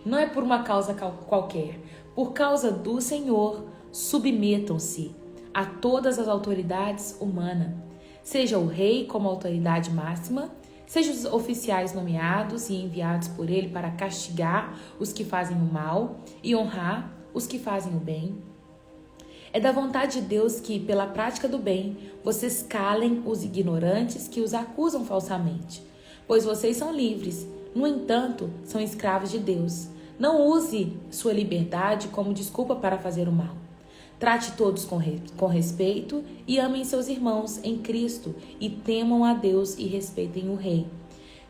Não é por uma causa qualquer. Por causa do Senhor, submetam-se a todas as autoridades humanas. Seja o rei como autoridade máxima, seja os oficiais nomeados e enviados por ele para castigar os que fazem o mal e honrar os que fazem o bem. É da vontade de Deus que, pela prática do bem, vocês calem os ignorantes que os acusam falsamente, pois vocês são livres, no entanto, são escravos de Deus. Não use sua liberdade como desculpa para fazer o mal. Trate todos com respeito e amem seus irmãos em Cristo e temam a Deus e respeitem o rei.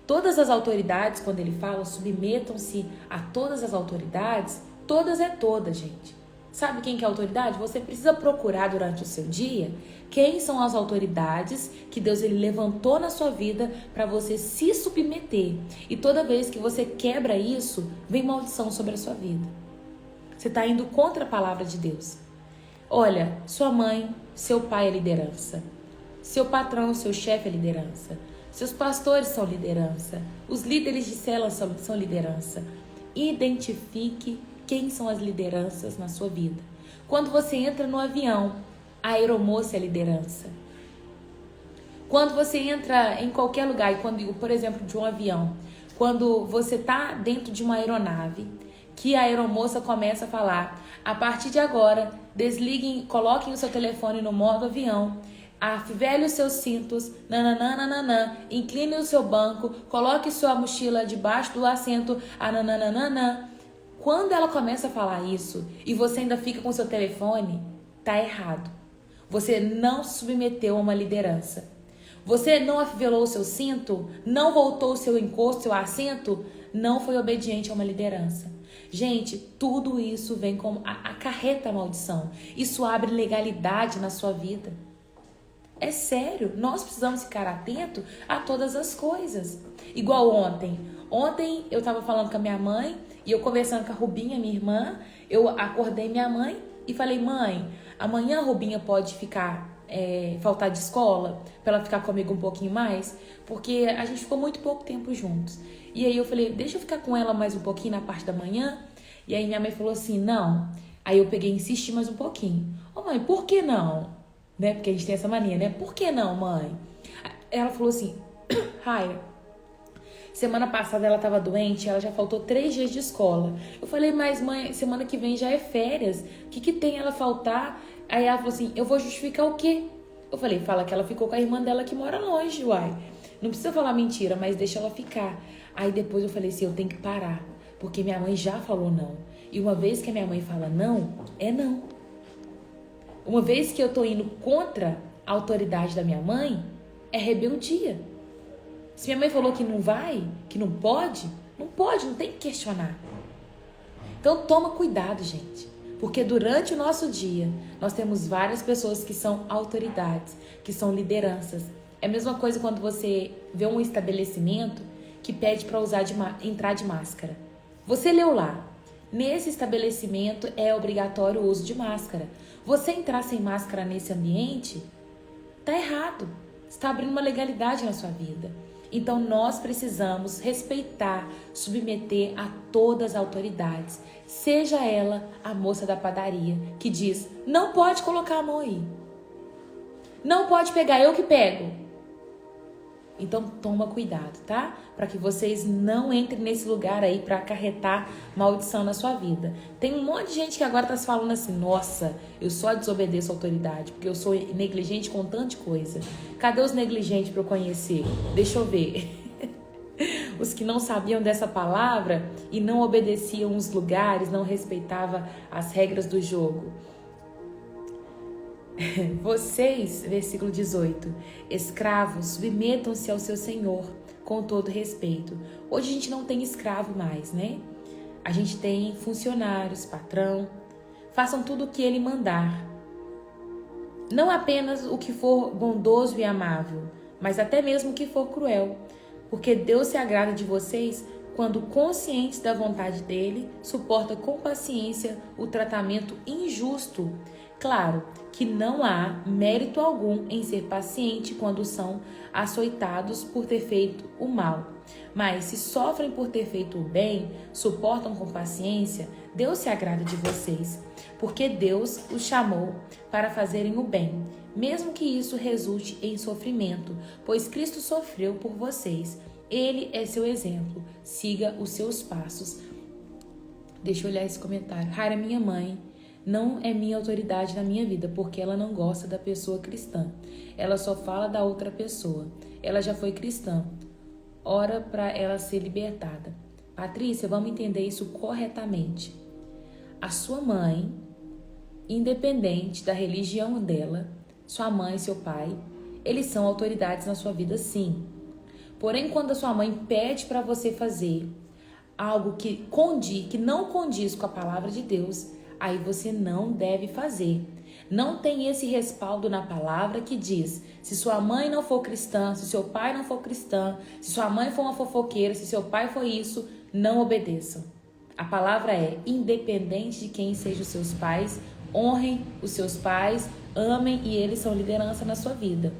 Todas as autoridades, quando ele fala, submetam-se a todas as autoridades, todas é todas, gente. Sabe quem que é a autoridade? Você precisa procurar durante o seu dia quem são as autoridades que Deus ele levantou na sua vida para você se submeter. E toda vez que você quebra isso, vem maldição sobre a sua vida. Você está indo contra a palavra de Deus. Olha, sua mãe, seu pai é liderança. Seu patrão, seu chefe é liderança. Seus pastores são liderança. Os líderes de célula são liderança. Identifique quem são as lideranças na sua vida. Quando você entra no avião, a aeromoça é liderança. Quando você entra em qualquer lugar, por exemplo, de um avião, quando você está dentro de uma aeronave, que a aeromoça começa a falar, a partir de agora, desliguem, coloquem o seu telefone no modo avião, afivele os seus cintos, nananana, incline o seu banco, coloque sua mochila debaixo do assento, nananana. Quando ela começa a falar isso e você ainda fica com o seu telefone, tá errado. Você não se submeteu a uma liderança. Você não afivelou o seu cinto, não voltou o seu encosto, seu assento, não foi obediente a uma liderança. Gente, tudo isso vem como acarreta a maldição. Isso abre legalidade na sua vida. É sério, nós precisamos ficar atento a todas as coisas. Igual ontem. Ontem eu estava falando com a minha mãe e eu conversando com a Rubinha, minha irmã. Eu acordei minha mãe e falei, mãe, amanhã a Rubinha pode ficar faltar de escola, pra ela ficar comigo um pouquinho mais, porque a gente ficou muito pouco tempo juntos. E aí eu falei, deixa eu ficar com ela mais um pouquinho na parte da manhã. E aí minha mãe falou assim, não. Aí eu peguei e insisti mais um pouquinho. Ô mãe, por que não? Né? Porque a gente tem essa mania, né? Por que não, mãe? Ela falou assim, Raia, semana passada ela tava doente, ela já faltou 3 dias de escola. Eu falei, mas mãe, semana que vem já é férias. O que tem ela faltar? Aí ela falou assim, eu vou justificar o quê? Eu falei, fala que ela ficou com a irmã dela que mora longe, uai. Não precisa falar mentira, mas deixa ela ficar. Aí depois eu falei assim, eu tenho que parar, porque minha mãe já falou não. E uma vez que a minha mãe fala não, é não. Uma vez que eu tô indo contra a autoridade da minha mãe, é rebeldia. Se minha mãe falou que não vai, que não pode, não tem que questionar. Então toma cuidado, gente. Porque durante o nosso dia, nós temos várias pessoas que são autoridades, que são lideranças. É a mesma coisa quando você vê um estabelecimento que pede para entrar de máscara. Você leu lá, nesse estabelecimento é obrigatório o uso de máscara. Você entrar sem máscara nesse ambiente, tá errado. Está abrindo uma legalidade na sua vida. Então nós precisamos respeitar, submeter a todas as autoridades. Seja ela a moça da padaria que diz, não pode colocar a mão aí. Não pode pegar, eu que pego. Então toma cuidado, tá? Para que vocês não entrem nesse lugar aí para acarretar maldição na sua vida. Tem um monte de gente que agora tá se falando assim, nossa, eu só desobedeço a autoridade, porque eu sou negligente com tanta coisa. Cadê os negligentes para eu conhecer? Deixa eu ver. Os que não sabiam dessa palavra e não obedeciam os lugares, não respeitavam as regras do jogo. Vocês, versículo 18, escravos, submetam-se ao seu Senhor com todo respeito. Hoje a gente não tem escravo mais, né? A gente tem funcionários, patrão. Façam tudo o que ele mandar. Não apenas o que for bondoso e amável, mas até mesmo o que for cruel. Porque Deus se agrada de vocês quando, conscientes da vontade dele, suporta com paciência o tratamento injusto. Claro que não há mérito algum em ser paciente quando são açoitados por ter feito o mal. Mas se sofrem por ter feito o bem, suportam com paciência, Deus se agrada de vocês, porque Deus os chamou para fazerem o bem, mesmo que isso resulte em sofrimento, pois Cristo sofreu por vocês. Ele é seu exemplo, siga os seus passos. Deixa eu olhar esse comentário. Raira, minha mãe, não é minha autoridade na minha vida, porque ela não gosta da pessoa cristã. Ela só fala da outra pessoa. Ela já foi cristã. Ora para ela ser libertada. Patrícia, vamos entender isso corretamente. A sua mãe, independente da religião dela, sua mãe e seu pai, eles são autoridades na sua vida, sim. Porém, quando a sua mãe pede para você fazer algo que não condiz com a palavra de Deus, aí você não deve fazer. Não tem esse respaldo na palavra que diz, se sua mãe não for cristã, se seu pai não for cristã, se sua mãe for uma fofoqueira, se seu pai for isso, não obedeçam. A palavra é, independente de quem sejam os seus pais, honrem os seus pais, amem e eles são liderança na sua vida.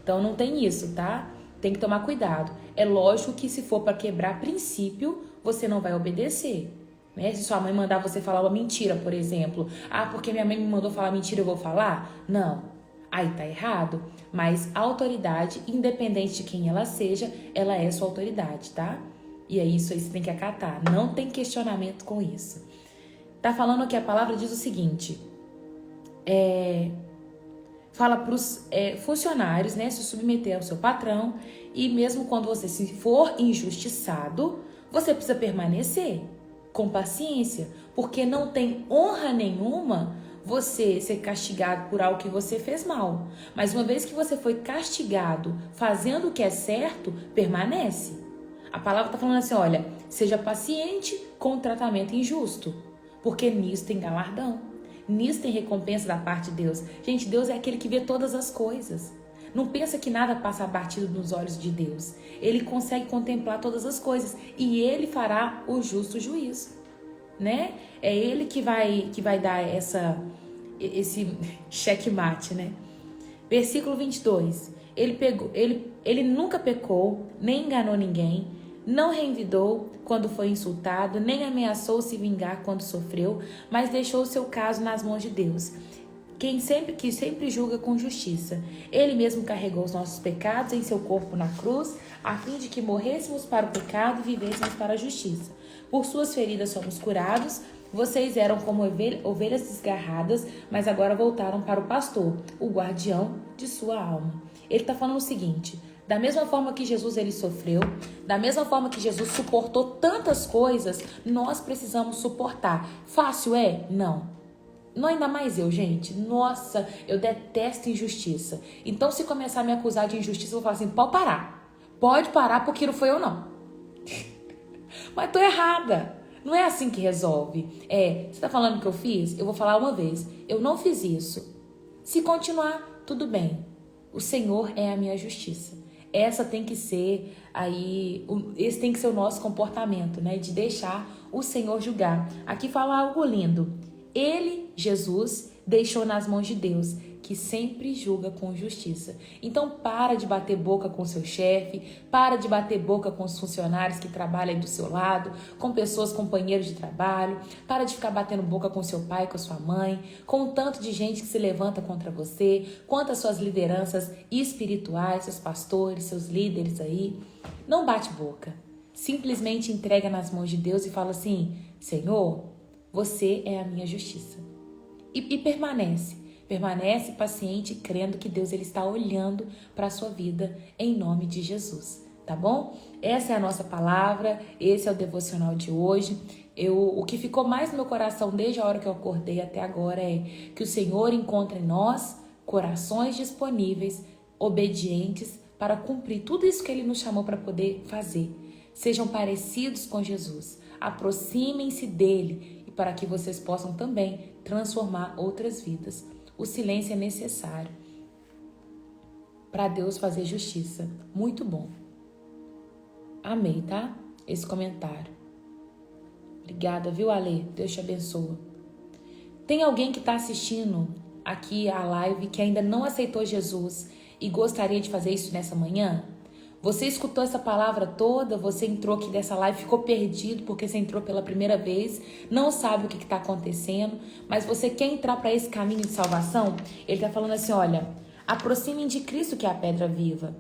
Então não tem isso, tá? Tem que tomar cuidado. É lógico que se for para quebrar princípio, você não vai obedecer. Né? Se sua mãe mandar você falar uma mentira, por exemplo. Ah, porque minha mãe me mandou falar mentira, eu vou falar? Não. Aí tá errado. Mas a autoridade, independente de quem ela seja, ela é sua autoridade, tá? E é isso aí, você tem que acatar. Não tem questionamento com isso. Tá falando que a palavra diz o seguinte. Fala para os funcionários, né, se submeter ao seu patrão. E mesmo quando você se for injustiçado, você precisa permanecer com paciência, porque não tem honra nenhuma você ser castigado por algo que você fez mal. Mas uma vez que você foi castigado fazendo o que é certo, permanece. A palavra está falando assim, olha, seja paciente com o tratamento injusto, porque nisso tem galardão, nisso tem recompensa da parte de Deus. Gente, Deus é aquele que vê todas as coisas. Não pensa que nada passa batido nos olhos de Deus. Ele consegue contemplar todas as coisas e Ele fará o justo juízo, né? É Ele que vai dar esse checkmate, né? Versículo 22. Ele nunca pecou, nem enganou ninguém, não revidou quando foi insultado, nem ameaçou se vingar quando sofreu, mas deixou o seu caso nas mãos de Deus, que sempre julga com justiça. Ele mesmo carregou os nossos pecados em seu corpo na cruz, a fim de que morrêssemos para o pecado e vivêssemos para a justiça. Por suas feridas somos curados. Vocês eram como ovelhas desgarradas, mas agora voltaram para o pastor, o guardião de sua alma. Ele está falando o seguinte: da mesma forma que Jesus ele sofreu, da mesma forma que Jesus suportou tantas coisas, nós precisamos suportar. Fácil é? Não. Não, ainda mais eu, gente. Nossa, eu detesto injustiça. Então, se começar a me acusar de injustiça, eu vou falar assim: pode parar. Pode parar, porque não foi eu, não. Mas tô errada. Não é assim que resolve. Você tá falando que eu fiz? Eu vou falar uma vez. Eu não fiz isso. Se continuar, tudo bem. O Senhor é a minha justiça. Esse tem que ser o nosso comportamento, né? De deixar o Senhor julgar. Aqui fala algo lindo. Ele, Jesus, deixou nas mãos de Deus, que sempre julga com justiça. Então para de bater boca com seu chefe, para de bater boca com os funcionários que trabalham aí do seu lado, com pessoas, companheiros de trabalho, para de ficar batendo boca com seu pai, com sua mãe, com o tanto de gente que se levanta contra você, quanto as suas lideranças espirituais, seus pastores, seus líderes aí. Não bate boca, simplesmente entrega nas mãos de Deus e fala assim: Senhor, você é a minha justiça. E permanece paciente, crendo que Deus ele está olhando para a sua vida em nome de Jesus, tá bom? Essa é a nossa palavra, esse é o devocional de hoje. O que ficou mais no meu coração desde a hora que eu acordei até agora é que o Senhor encontre em nós corações disponíveis, obedientes, para cumprir tudo isso que Ele nos chamou para poder fazer. Sejam parecidos com Jesus, aproximem-se dEle, e para que vocês possam também transformar outras vidas. O silêncio é necessário para Deus fazer justiça. Muito bom. Amei, tá? Esse comentário. Obrigada, viu, Ale? Deus te abençoa. Tem alguém que está assistindo aqui a live que ainda não aceitou Jesus e gostaria de fazer isso nessa manhã? Você escutou essa palavra toda, você entrou aqui dessa live, ficou perdido porque você entrou pela primeira vez, não sabe o que está acontecendo, mas você quer entrar para esse caminho de salvação? Ele está falando assim, olha, aproximem de Cristo que é a pedra viva.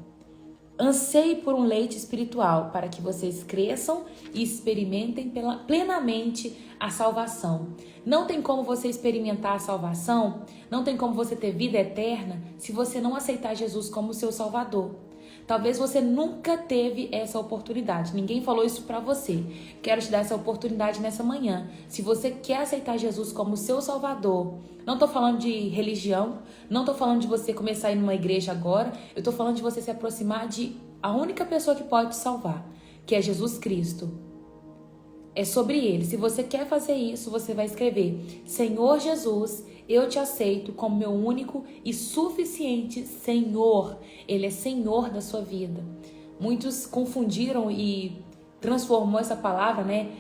Anseie por um leite espiritual para que vocês cresçam e experimentem plenamente a salvação. Não tem como você experimentar a salvação, não tem como você ter vida eterna se você não aceitar Jesus como seu Salvador. Talvez você nunca teve essa oportunidade. Ninguém falou isso para você. Quero te dar essa oportunidade nessa manhã. Se você quer aceitar Jesus como seu Salvador, não estou falando de religião, não estou falando de você começar a ir numa igreja agora, eu estou falando de você se aproximar de a única pessoa que pode te salvar, que é Jesus Cristo. É sobre ele. Se você quer fazer isso, você vai escrever: Senhor Jesus, eu te aceito como meu único e suficiente Senhor. Ele é Senhor da sua vida. Muitos confundiram e transformou essa palavra, né?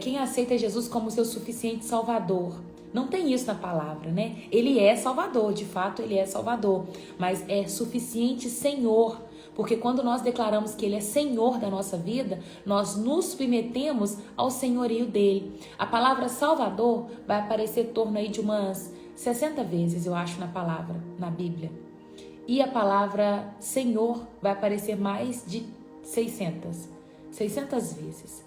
Quem aceita Jesus como seu suficiente Salvador. Não tem isso na palavra, né? Ele é Salvador, de fato ele é Salvador, mas é suficiente Senhor. Porque quando nós declaramos que Ele é Senhor da nossa vida, nós nos submetemos ao senhorio dEle. A palavra Salvador vai aparecer em torno aí de umas 60 vezes, eu acho, na Bíblia. E a palavra Senhor vai aparecer mais de 600 vezes.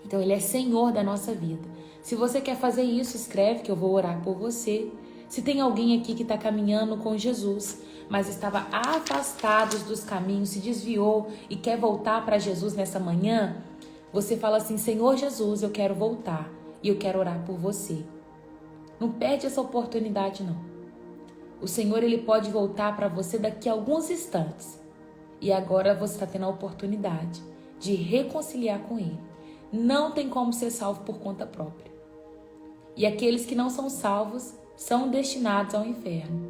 Então Ele é Senhor da nossa vida. Se você quer fazer isso, escreve que eu vou orar por você. Se tem alguém aqui que está caminhando com Jesus, mas estava afastado dos caminhos, se desviou e quer voltar para Jesus nessa manhã, você fala assim: Senhor Jesus, eu quero voltar e eu quero orar por você. Não perde essa oportunidade, não. O Senhor, Ele pode voltar para você daqui a alguns instantes. E agora você está tendo a oportunidade de reconciliar com Ele. Não tem como ser salvo por conta própria. E aqueles que não são salvos são destinados ao inferno.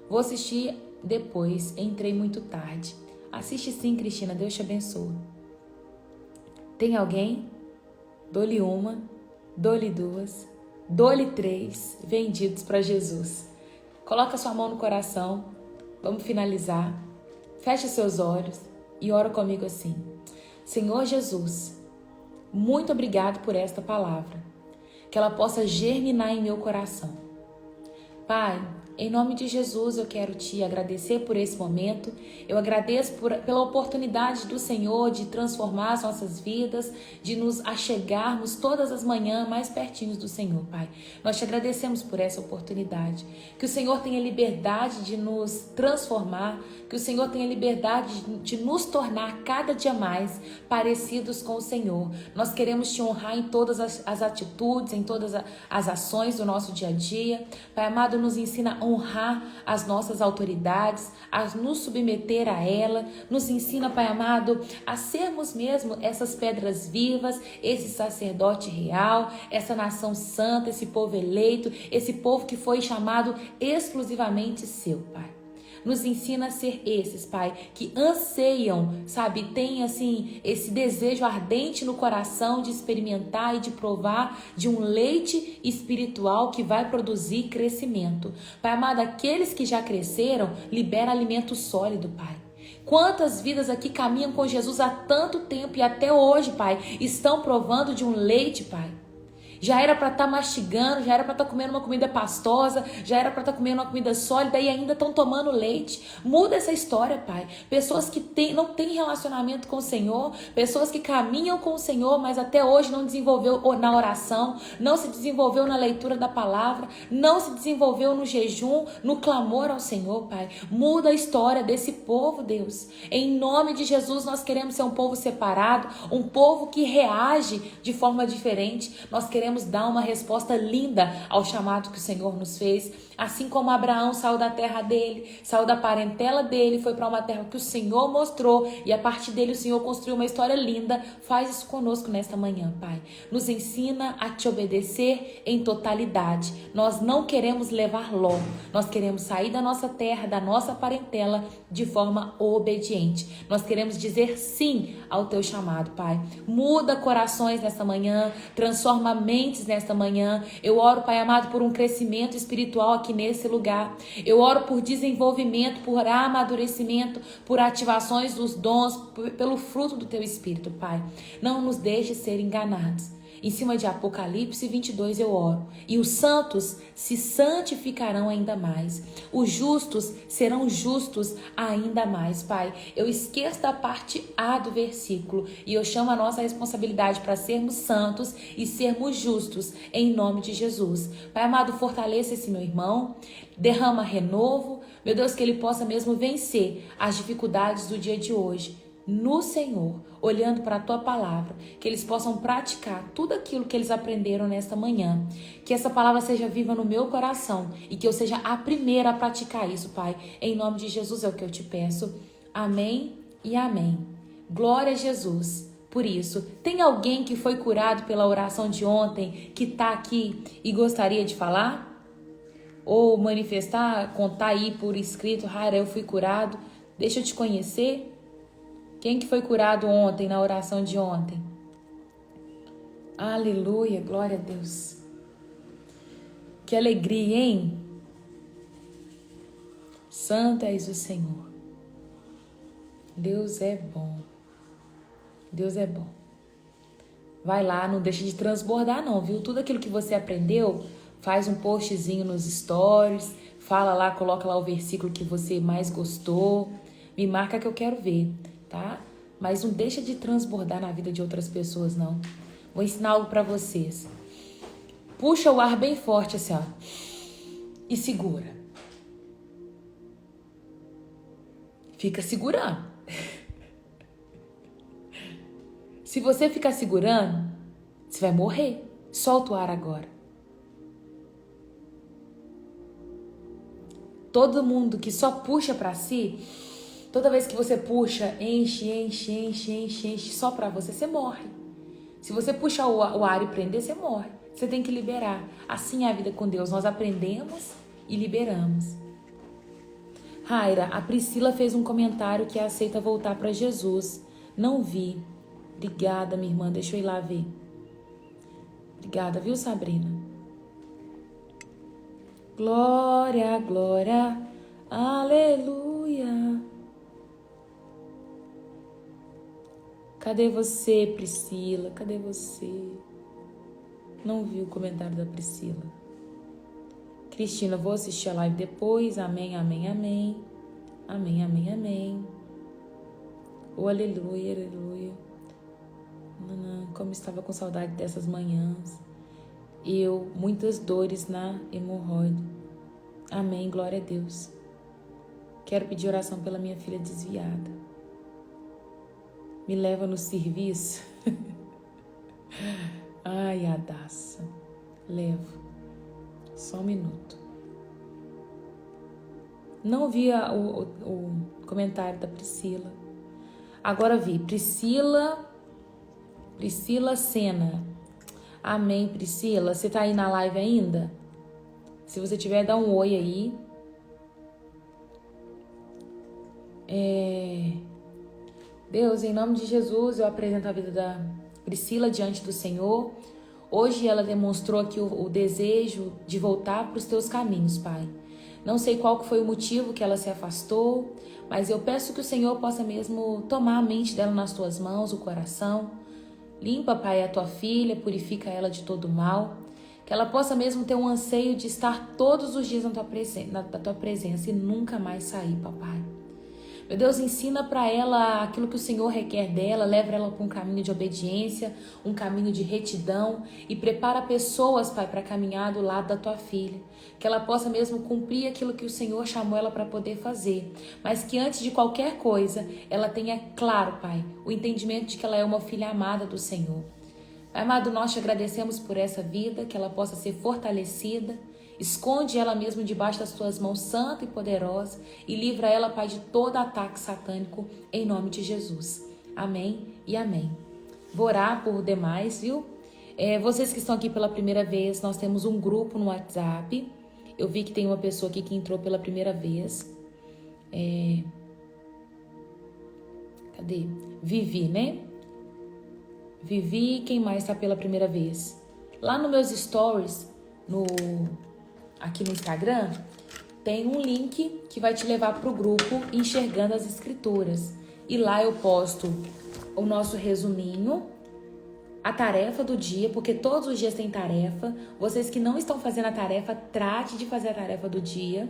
Vou assistir depois, entrei muito tarde. Assiste sim, Cristina, Deus te abençoe. Tem alguém? Dou-lhe uma, dou-lhe duas, dou-lhe 3 vendidos para Jesus. Coloca sua mão no coração. Vamos finalizar. Feche seus olhos e ora comigo assim. Senhor Jesus, muito obrigado por esta palavra. Que ela possa germinar em meu coração. Pai, em nome de Jesus, eu quero te agradecer por esse momento. Eu agradeço pela oportunidade do Senhor de transformar as nossas vidas, de nos achegarmos todas as manhãs mais pertinhos do Senhor, Pai. Nós te agradecemos por essa oportunidade. Que o Senhor tenha liberdade de nos transformar, que o Senhor tenha liberdade de nos tornar cada dia mais parecidos com o Senhor. Nós queremos te honrar em todas as atitudes, em todas as ações do nosso dia a dia. Pai amado, nos ensina a honrar as nossas autoridades, a nos submeter a ela, nos ensina, Pai amado, a sermos mesmo essas pedras vivas, esse sacerdote real, essa nação santa, esse povo eleito, esse povo que foi chamado exclusivamente seu, Pai. Nos ensina a ser esses, Pai, que anseiam, sabe, tem assim, esse desejo ardente no coração de experimentar e de provar de um leite espiritual que vai produzir crescimento. Pai amado, aqueles que já cresceram, libera alimento sólido, Pai. Quantas vidas aqui caminham com Jesus há tanto tempo e até hoje, Pai, estão provando de um leite, Pai. Já era para estar mastigando, já era para estar comendo uma comida pastosa, já era para estar comendo uma comida sólida e ainda estão tomando leite. Muda essa história, Pai. Pessoas que não têm relacionamento com o Senhor, pessoas que caminham com o Senhor, mas até hoje não desenvolveu na oração, não se desenvolveu na leitura da palavra, não se desenvolveu no jejum, no clamor ao Senhor, Pai. Muda a história desse povo, Deus. Em nome de Jesus, nós queremos ser um povo separado, um povo que reage de forma diferente. Nós queremos dar uma resposta linda ao chamado que o Senhor nos fez. Assim como Abraão saiu da terra dele, saiu da parentela dele, foi para uma terra que o Senhor mostrou e a partir dele o Senhor construiu uma história linda. Faz isso conosco nesta manhã, Pai. Nos ensina a te obedecer em totalidade. Nós não queremos levar ló. Nós queremos sair da nossa terra, da nossa parentela de forma obediente. Nós queremos dizer sim ao teu chamado, Pai. Muda corações nesta manhã, transforma mentes nesta manhã. Eu oro, Pai amado, por um crescimento espiritual aqui nesse lugar. Eu oro por desenvolvimento, por amadurecimento, por ativações dos dons, pelo fruto do teu Espírito, Pai. Não nos deixe ser enganados. Em cima de Apocalipse 22 eu oro. E os santos se santificarão ainda mais. Os justos serão justos ainda mais, Pai. Eu esqueço da parte A do versículo e eu chamo a nossa responsabilidade para sermos santos e sermos justos em nome de Jesus. Pai amado, fortaleça esse meu irmão. Derrama renovo. Meu Deus, que ele possa mesmo vencer as dificuldades do dia de hoje. No Senhor, olhando para a Tua palavra, que eles possam praticar tudo aquilo que eles aprenderam nesta manhã, que essa palavra seja viva no meu coração e que eu seja a primeira a praticar isso, Pai, em nome de Jesus é o que eu te peço, amém e amém. Glória a Jesus. Por isso, tem alguém que foi curado pela oração de ontem, que está aqui e gostaria de falar? Ou manifestar, contar aí por escrito, Raira, eu fui curado, deixa eu te conhecer. Quem que foi curado ontem, na oração de ontem? Aleluia, glória a Deus. Que alegria, hein? Santo és o Senhor. Deus é bom. Deus é bom. Vai lá, não deixa de transbordar não, viu? Tudo aquilo que você aprendeu, faz um postzinho nos stories, fala lá, coloca lá o versículo que você mais gostou, me marca que eu quero ver. Tá? Mas não deixa de transbordar na vida de outras pessoas, não. Vou ensinar algo para vocês. Puxa o ar bem forte assim, ó. E segura. Fica segurando. Se você ficar segurando, você vai morrer. Solta o ar agora. Todo mundo que só puxa para si, toda vez que você puxa, enche, só pra você, você morre. Se você puxar o ar e prender, você morre. Você tem que liberar. Assim é a vida com Deus. Nós aprendemos e liberamos. Raira, a Priscila fez um comentário que aceita voltar para Jesus. Não vi. Obrigada, minha irmã. Deixa eu ir lá ver. Obrigada, viu, Sabrina? Glória, glória, aleluia. Cadê você, Priscila? Cadê você? Não vi o comentário da Priscila. Cristina, vou assistir a live depois. Amém, amém, amém. Amém, amém, amém. Oh, aleluia, aleluia. Como estava com saudade dessas manhãs. Muitas dores na hemorroide. Amém, glória a Deus. Quero pedir oração pela minha filha desviada. Me leva no serviço. Ai, Adassa. Levo. Só um minuto. Não vi o comentário da Priscila. Agora vi. Priscila Sena. Amém, Priscila. Você tá aí na live ainda? Se você tiver, dá um oi aí. Deus, em nome de Jesus, eu apresento a vida da Priscila diante do Senhor. Hoje ela demonstrou aqui o desejo de voltar para os teus caminhos, Pai. Não sei qual foi o motivo que ela se afastou, mas eu peço que o Senhor possa mesmo tomar a mente dela nas tuas mãos, o coração. Limpa, Pai, a tua filha, purifica ela de todo mal. Que ela possa mesmo ter um anseio de estar todos os dias na tua presença e nunca mais sair, papai. Meu Deus, ensina para ela aquilo que o Senhor requer dela, leva ela para um caminho de obediência, um caminho de retidão e prepara pessoas, Pai, para caminhar do lado da tua filha. Que ela possa mesmo cumprir aquilo que o Senhor chamou ela para poder fazer. Mas que antes de qualquer coisa, ela tenha claro, Pai, o entendimento de que ela é uma filha amada do Senhor. Pai amado, nós te agradecemos por essa vida, que ela possa ser fortalecida. Esconde ela mesmo debaixo das tuas mãos santa e poderosa e livra ela, Pai, de todo ataque satânico, em nome de Jesus. Amém e amém. Vou orar por demais, viu? Vocês que estão aqui pela primeira vez, nós temos um grupo no WhatsApp. Eu vi que tem uma pessoa aqui que entrou pela primeira vez. Cadê? Vivi, né? Vivi, quem mais está pela primeira vez? Lá nos meus stories, aqui no Instagram, tem um link que vai te levar para o grupo Enxergando as Escrituras. E lá eu posto o nosso resuminho, a tarefa do dia, porque todos os dias tem tarefa. Vocês que não estão fazendo a tarefa, trate de fazer a tarefa do dia.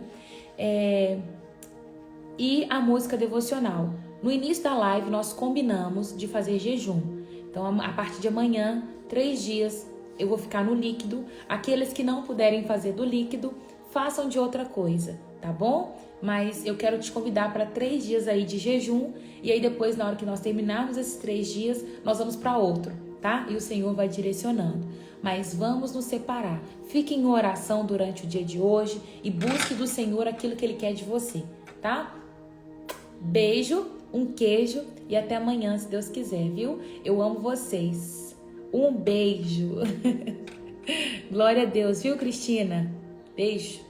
E a música devocional. No início da live, nós combinamos de fazer jejum. Então, a partir de amanhã, 3 dias, eu vou ficar no líquido. Aqueles que não puderem fazer do líquido, façam de outra coisa, tá bom? Mas eu quero te convidar para 3 dias aí de jejum. E aí depois, na hora que nós terminarmos esses 3 dias, nós vamos para outro, tá? E o Senhor vai direcionando. Mas vamos nos separar. Fique em oração durante o dia de hoje e busque do Senhor aquilo que Ele quer de você, tá? Beijo, um queijo e até amanhã, se Deus quiser, viu? Eu amo vocês. Um beijo. Glória a Deus, viu, Cristina? Beijo.